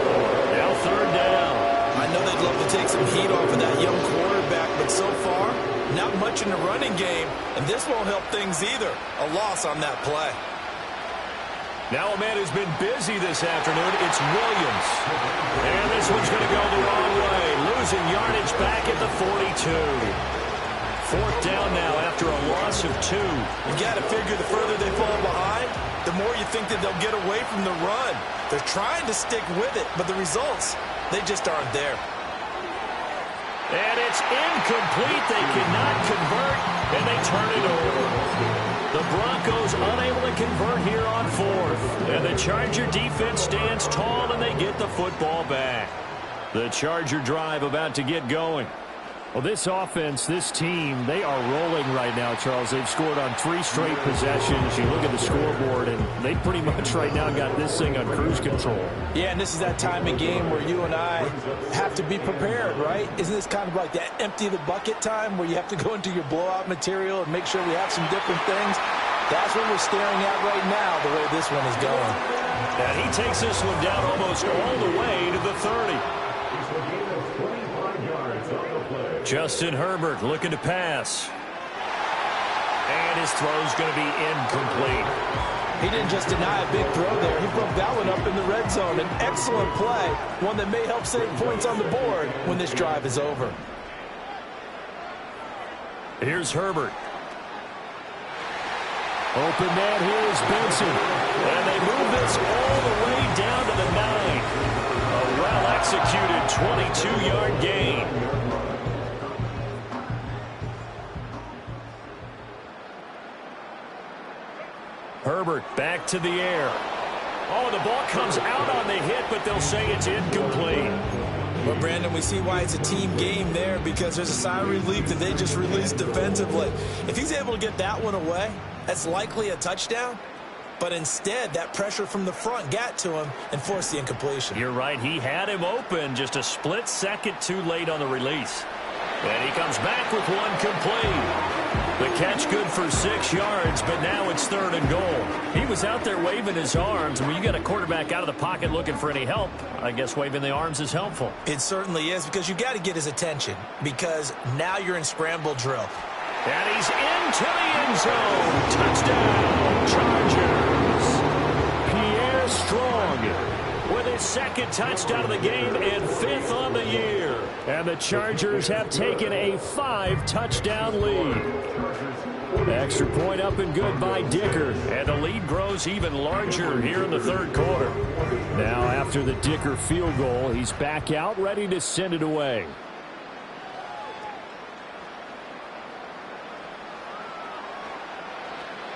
Now 3rd down. I know they'd love to take some heat off of that young quarterback, but so far, not much in the running game, and this won't help things either. A loss on that play. Now a man who's been busy this afternoon, it's Williams. And this one's going to go the wrong way, losing yardage back at the 42. 4th down now after a loss of 2. You got to figure the further they fall behind, the more you think that they'll get away from the run. They're trying to stick with it, but the results, they just aren't there. And it's incomplete. They cannot convert, and they turn it over. The Broncos unable to convert here on 4th. And the Charger defense stands tall, and they get the football back. The Charger drive about to get going. Well, this offense, this team, they are rolling right now, Charles. They've scored on 3 straight possessions. You look at the scoreboard, and they pretty much right now got this thing on cruise control. Yeah, and this is that time of game where you and I have to be prepared, right? Isn't this kind of like that empty the bucket time where you have to go into your blowout material and make sure we have some different things? That's what we're staring at right now, the way this one is going. And he takes this one down almost all the way to the 30. Justin Herbert looking to pass. And his throw's going to be incomplete. He didn't just deny a big throw there. He broke that one up in the red zone. An excellent play, one that may help save points on the board when this drive is over. Here's Herbert. Open man here is Benson. And they move this all the way down to the 9. A well-executed 22-yard gain. Herbert back to the air. Oh, the ball comes out on the hit, but they'll say it's incomplete. Well, Brandon, we see why it's a team game there, because there's a sigh of relief that they just released defensively. If he's able to get that one away, that's likely a touchdown. But instead, that pressure from the front got to him and forced the incompletion. You're right. He had him open, just a split second too late on the release. And he comes back with one complete. The catch good for 6 yards, but now it's 3rd and goal. He was out there waving his arms, and when you got a quarterback out of the pocket looking for any help, I guess waving the arms is helpful. It certainly is, because you got to get his attention, because now you're in scramble drill. And he's into the end zone. Touchdown, Chargers. Pierre Strong. with his second touchdown of the game and 5th on the year. And the Chargers have taken a 5-touchdown lead. Extra point up and good by Dicker. And the lead grows even larger here in the third quarter. Now after the Dicker field goal, he's back out ready to send it away.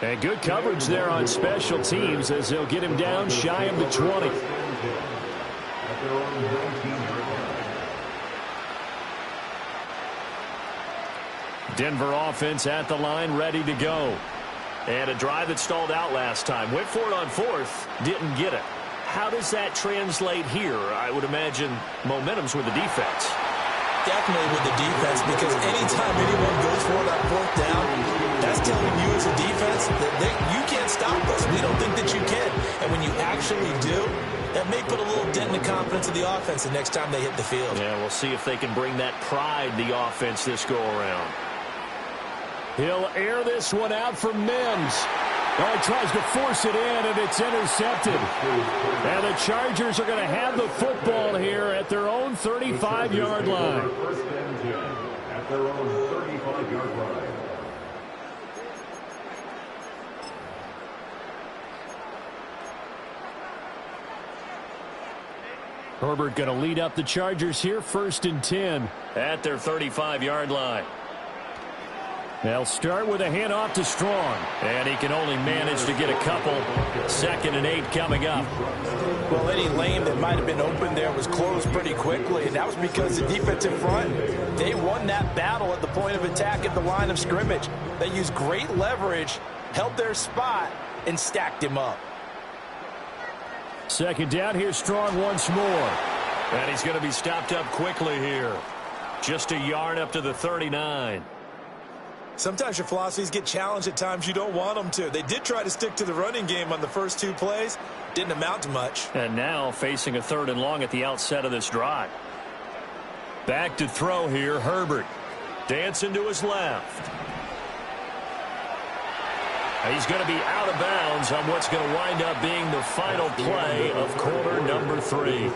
And good coverage there on special teams as they'll get him down shy of the 20. Denver offense at the line, ready to go. And a drive that stalled out last time. Went for it on 4th, didn't get it. How does that translate here? I would imagine momentum's with the defense. Definitely with the defense, because anytime anyone goes for it on 4th down, that's telling you as a defense that you can't stop us. We don't think that you can. And when you actually do, that may put a little dent in the confidence of the offense the next time they hit the field. Yeah, we'll see if they can bring that pride, the offense, this go-around. He'll air this one out for Mims. Oh, he tries to force it in, and it's intercepted. And the Chargers are going to have the football here at their own 35-yard line. First and 10 at their own 35-yard line. Herbert going to lead up the Chargers here, 1st and 10. At their 35-yard line. They'll start with a handoff to Strong. And he can only manage to get a couple. 2nd and 8 coming up. Well, any lane that might have been open there was closed pretty quickly, and that was because the defensive front, they won that battle at the point of attack at the line of scrimmage. They used great leverage, held their spot, and stacked him up. 2nd down, here's Strong once more. And he's going to be stopped up quickly here. Just a yard up to the 39. Sometimes your philosophies get challenged at times you don't want them to. They did try to stick to the running game on the first 2 plays. Didn't amount to much. And now facing a 3rd and long at the outset of this drive. Back to throw here, Herbert. Dancing to his left. He's going to be out of bounds on what's going to wind up being the final play of quarter number 3.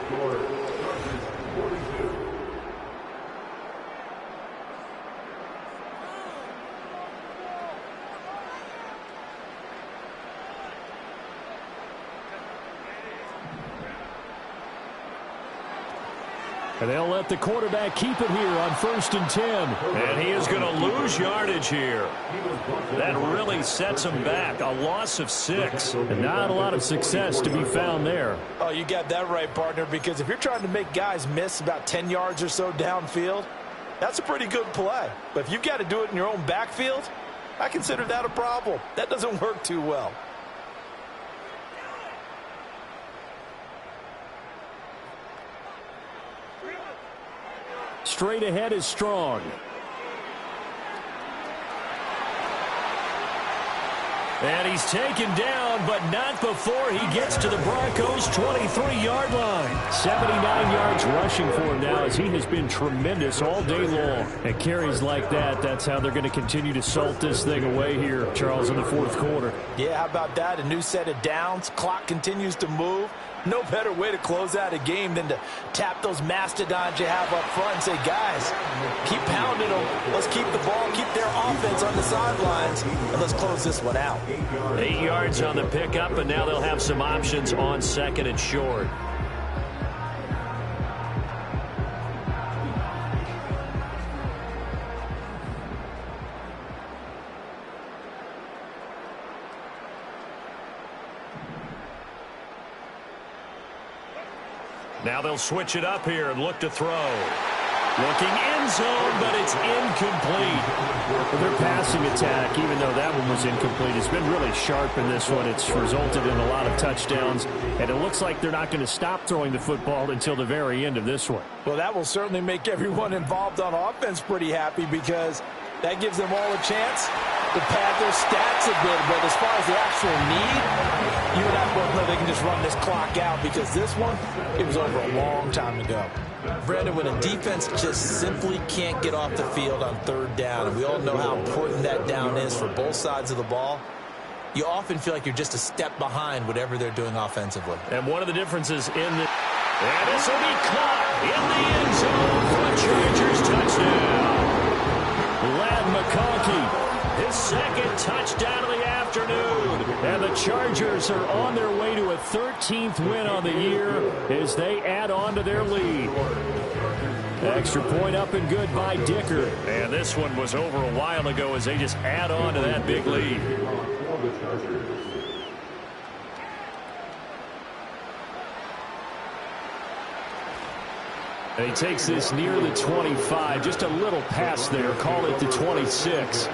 And they'll let the quarterback keep it here on 1st and 10. And he is going to lose yardage here. That really sets him back. A loss of 6. And not a lot of success to be found there. Oh, you got that right, partner, because if you're trying to make guys miss about 10 yards or so downfield, that's a pretty good play. But if you've got to do it in your own backfield, I consider that a problem. That doesn't work too well. Straight ahead is Strong. And he's taken down, but not before he gets to the Broncos' 23-yard line. 79 yards rushing for him now as he has been tremendous all day long. And carries like that, that's how they're going to continue to salt this thing away here, Charles, in the 4th quarter. Yeah, how about that? A new set of downs. Clock continues to move. No better way to close out a game than to tap those mastodons you have up front and say, guys, keep pounding them. Let's keep the ball, keep their offense on the sidelines, and let's close this one out. 8 yards on the pickup, and now they'll have some options on 2nd and short. Now they'll switch it up here and look to throw. Looking end zone, but it's incomplete. Well, their passing attack, even though that one was incomplete, has been really sharp in this one. It's resulted in a lot of touchdowns, and it looks like they're not going to stop throwing the football until the very end of this one. Well, that will certainly make everyone involved on offense pretty happy because that gives them all a chance to pad their stats a bit. But as far as the actual need, you and I both know they can just run this clock out because this one, it was over a long time ago. Brandon, when a defense just simply can't get off the field on 3rd down, and we all know how important that down is for both sides of the ball, you often feel like you're just a step behind whatever they're doing offensively. And one of the differences in the... And this will be caught in the end zone for a Chargers touchdown. Ladd McConkey, his second touchdown of the afternoon. And the Chargers are on their way to a 13th win on the year as they add on to their lead. Extra point up and good by Dicker. And this one was over a while ago as they just add on to that big lead. And he takes this near the 25, just a little past there, call it the 26.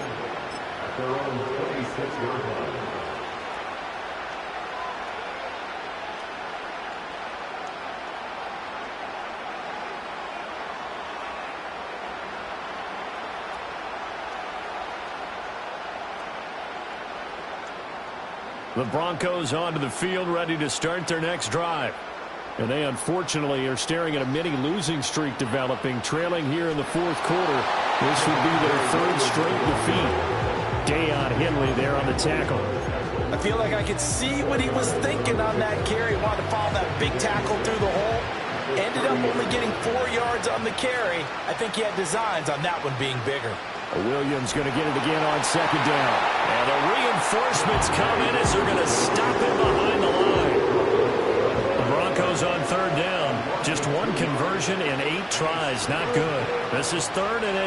The Broncos onto the field, ready to start their next drive. And they, unfortunately, are staring at a mini-losing streak developing, trailing here in the fourth quarter. This would be their third straight defeat. Deion Henley there on the tackle. I feel like I could see what he was thinking on that carry. Wanted to follow that big tackle through the hole. Ended up only getting 4 yards on the carry. I think he had designs on that one being bigger. Williams going to get it again on second down. And the reinforcements come in as they're going to stop him behind the line. Broncos on third down. Just one conversion in 8 tries. Not good. This is 3rd and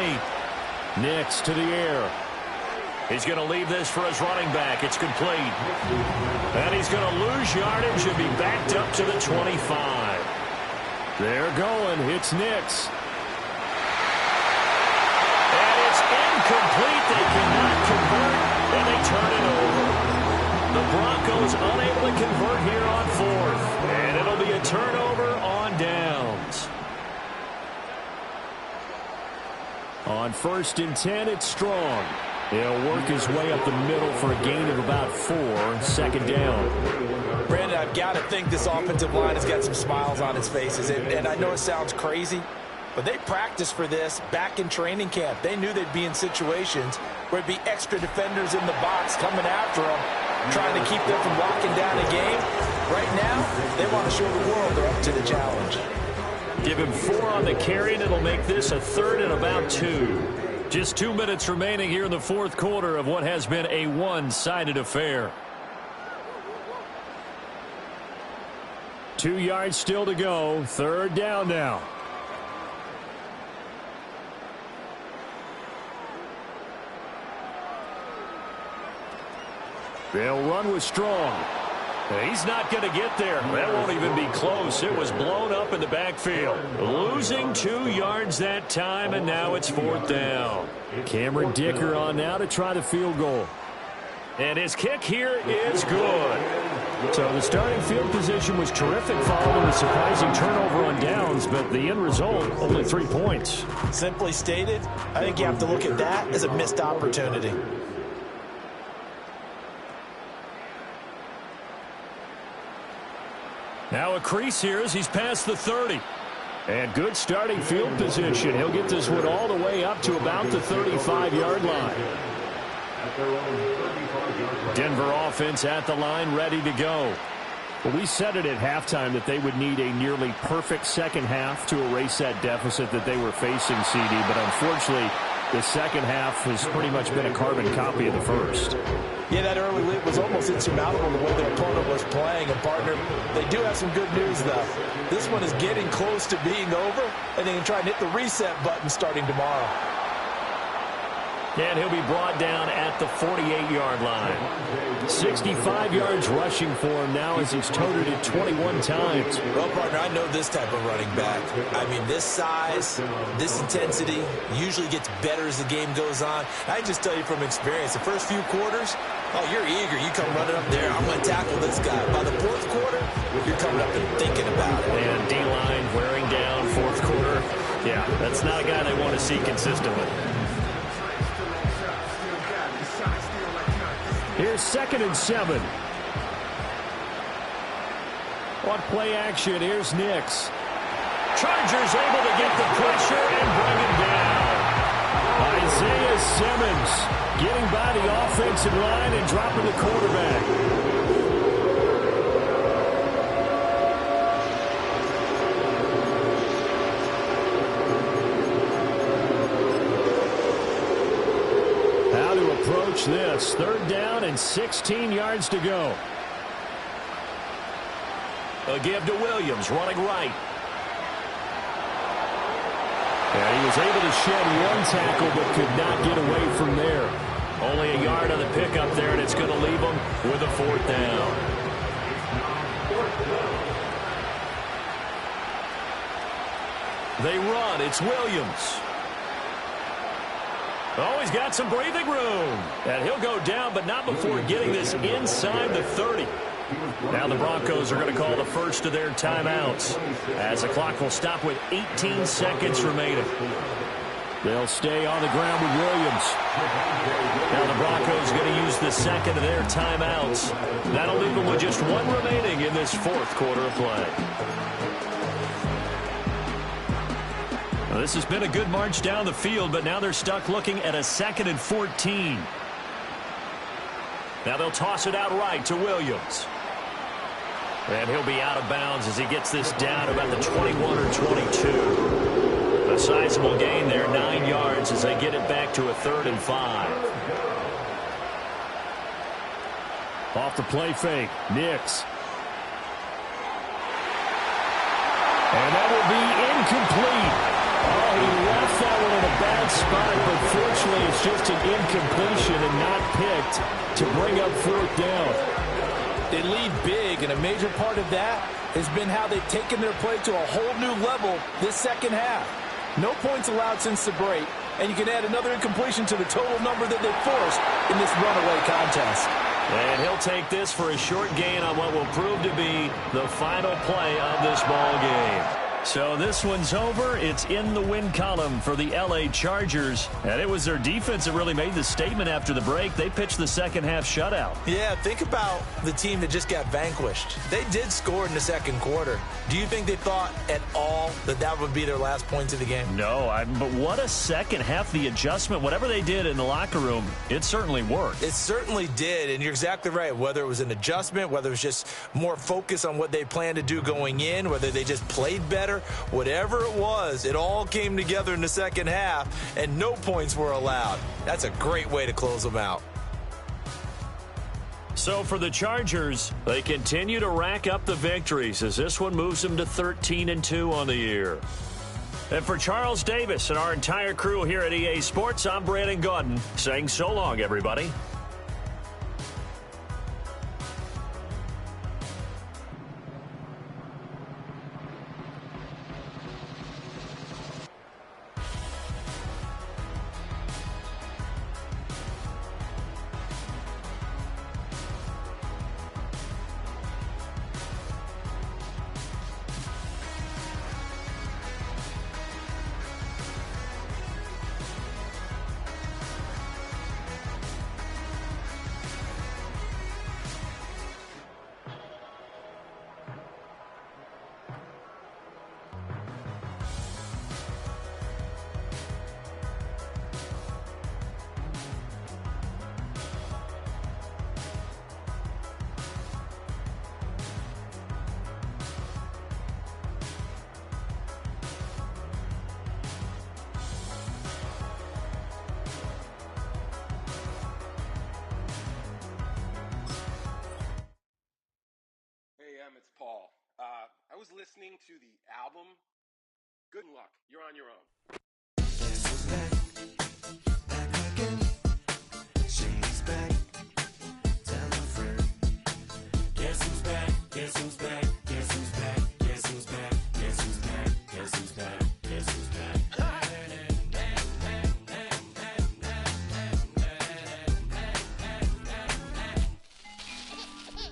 8. Nix to the air. He's going to leave this for his running back. It's complete. And he's going to lose yardage and be backed up to the 25. They're going. It's Nix. And it's incomplete. They cannot convert. And they turn it over. The Broncos unable to convert here on 4th. And it'll be a turnover on downs. On 1st and 10, it's Strong. He'll work his way up the middle for a gain of about 4. Second down. Brandon, I've got to think this offensive line has got some smiles on its faces. And I know it sounds crazy, but they practiced for this back in training camp. They knew they'd be in situations where it'd be extra defenders in the box coming after them, trying to keep them from locking down a game. Right now, they want to show the world they're up to the challenge. Give him 4 on the carry, and it'll make this a 3rd and about 2. Just 2 minutes remaining here in the fourth quarter of what has been a one-sided affair. 2 yards still to go. 3rd down now. They'll run with Strong. He's not going to get there. That won't even be close. It was blown up in the backfield. Losing 2 yards that time, and now it's 4th down. Cameron Dicker on now to try the field goal. And his kick here is good. So the starting field position was terrific following the surprising turnover on downs, but the end result, only 3 points. Simply stated, I think you have to look at that as a missed opportunity. Now a crease here as he's past the 30. And good starting field position. He'll get this one all the way up to about the 35-yard line. Denver offense at the line, ready to go. Well, we said it at halftime that they would need a nearly perfect second half to erase that deficit that they were facing, CD. But unfortunately, the second half has pretty much been a carbon copy of the first. Yeah, that early lead was almost insurmountable the way their opponent was playing. And, partner, they do have some good news, though. This one is getting close to being over, and they can try and hit the reset button starting tomorrow. And he'll be brought down at the 48-yard line. 65 yards rushing for him now as he's toted it 21 times. Well, partner, I know this type of running back. I mean, this size, this intensity usually gets better as the game goes on. I just tell you from experience, the first few quarters, oh, you're eager. You come running up there, I'm going to tackle this guy. By the fourth quarter, you're coming up and thinking about it. And D-line wearing down fourth quarter. Yeah, that's not a guy they want to see consistently. Here's 2nd and 7. On play action, here's Nix. Chargers able to get the pressure and bring him down. Isaiah Simmons getting by the offensive line and dropping the quarterback. How to approach this. 3rd down and 16 yards to go. A give to Williams, running right. And he was able to shed one tackle but could not get away from there. Only a yard on the pickup there, and it's going to leave him with a 4th down. They run. It's Williams. Oh, he's got some breathing room. And he'll go down, but not before getting this inside the 30. Now the Broncos are going to call the first of their timeouts, as the clock will stop with 18 seconds remaining. They'll stay on the ground with Williams. Now the Broncos are going to use the second of their timeouts. That'll leave them with just one remaining in this 4th quarter of play. Well, this has been a good march down the field, but now they're stuck looking at a 2nd and 14. Now they'll toss it out right to Williams. And he'll be out of bounds as he gets this down about the 21 or 22. A sizable gain there, 9 yards as they get it back to a 3rd and 5. Off the play fake, Nix. And that will be incomplete. Oh, he left that one in a bad spot, but fortunately it's just an incompletion and not picked to bring up 4th down. They lead big, and a major part of that has been how they've taken their play to a whole new level this second half. No points allowed since the break, and you can add another incompletion to the total number that they've forced in this runaway contest. And he'll take this for a short gain on what will prove to be the final play of this ball game. So this one's over. It's in the win column for the L.A. Chargers. And it was their defense that really made the statement after the break. They pitched the second half shutout. Yeah, think about the team that just got vanquished. They did score in the 2nd quarter. Do you think they thought at all that that would be their last points of the game? No, but what a second half. The adjustment, whatever they did in the locker room, it certainly worked. It certainly did, and you're exactly right. Whether it was an adjustment, whether it was just more focus on what they planned to do going in, whether they just played better, whatever it was, it all came together in the second half, and no points were allowed. That's a great way to close them out. So for the Chargers, they continue to rack up the victories as this one moves them to 13-2 on the year. And for Charles Davis and our entire crew here at EA Sports, I'm Brandon Gaudin saying so long, everybody. It's Paul. I was listening to the album. Good luck. You're on your own. Guess who's back? Back again. She's back. Tell a friend. Guess who's back? Guess who's back? Guess who's back? Guess who's back? Guess who's back? Guess who's back? Guess who's back?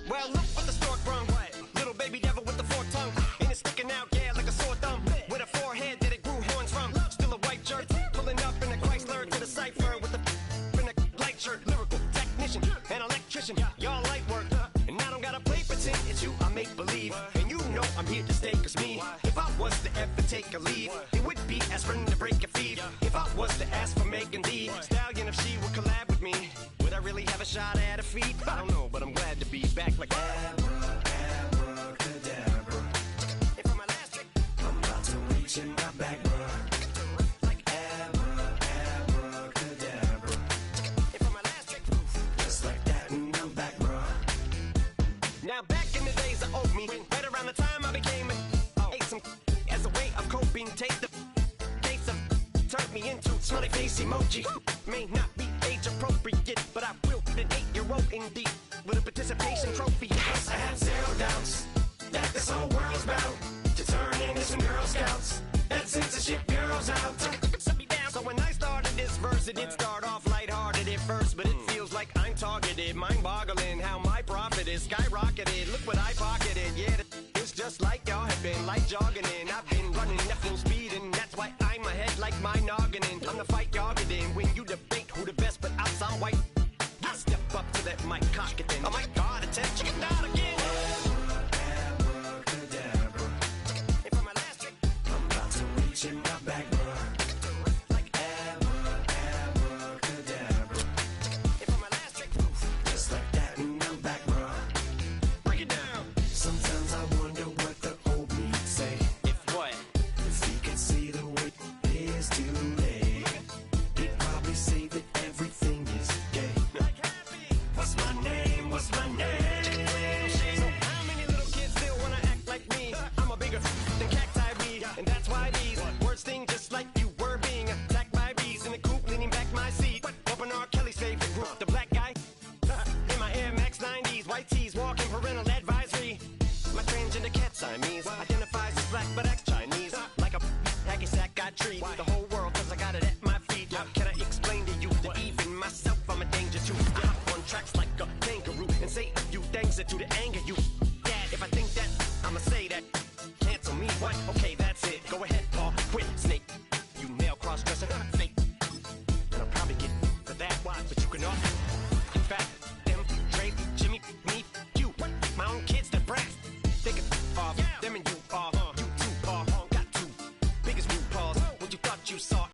Well, look what the stork brung. Little baby devil with the forked tongue. And it's sticking out, yeah, like a sore thumb. With a forehead that it grew horns from. Still a white jerk. Pulling up in a Chrysler to the cipher. With the in a light shirt. Lyrical technician and electrician. Y'all light work. And I don't gotta play pretend. It's you I make believe. And you know I'm here to stay, cause me, if I was to ever take a leave, it would be aspirin to break a feed. If I was to ask for Megan Thee Stallion, if she would collab with me, would I really have a shot at a feat? I don't know, but I'm glad to be back like abracadabra. And for my last trick, I'm about to reach in my back, bruh. Like abracadabra. And for my last trick, just like that, and I'm back, bruh. Now back in the days of old me, right around the time I became ate some as a way of coping. Take the case of turned me into smiley face emoji. May not be age appropriate, but I will put an 8-year-old indeed with a participation trophy. Yes, I have zero doubts that this whole world's bound to turn into some Girl Scouts. That censorship bureau's out. So when I started this verse, it did start off lighthearted at first, but it feels like I'm targeted. Mind-boggling how my profit is skyrocketed. Look what I pocketed. Yeah, it's just like y'all have been like jogging in. I've been running at full speed, and that's why I'm ahead like my noggin. I'm the fight y'all get in when you debate who the best, but I sound white. I step up to that mic, cock it then. Oh my God, attention, not again. Abracadabra. And for my last trick, I'm about to reach in my back, bruh. Like abracadabra. And for my last trick, just like that, and I'm back, bruh. Break it down. Sometimes I wonder what the old me'd say. If what? If he could see the way it is today, he'd probably say that everything is gay. What's my name? What's my name? So how many little kids still wanna act like me? I'm a bigger than cacti weed, and that's why these words sting just like you were being attacked by bees in the coop, leaning back my seat. Bumping R. Kelly's favorite group, the black guy. In my Air Max 90s, white tees, walking parental advisory. My transgender cat Siamese identifies as black but acts Chinese. Like a hacky sack got treat the whole world cause I got it at my feet. How can I explain to you that even myself I'm a danger to? Hop on tracks like a kangaroo and say a few things that do to anger you. Dad, if I think that, I'ma say that.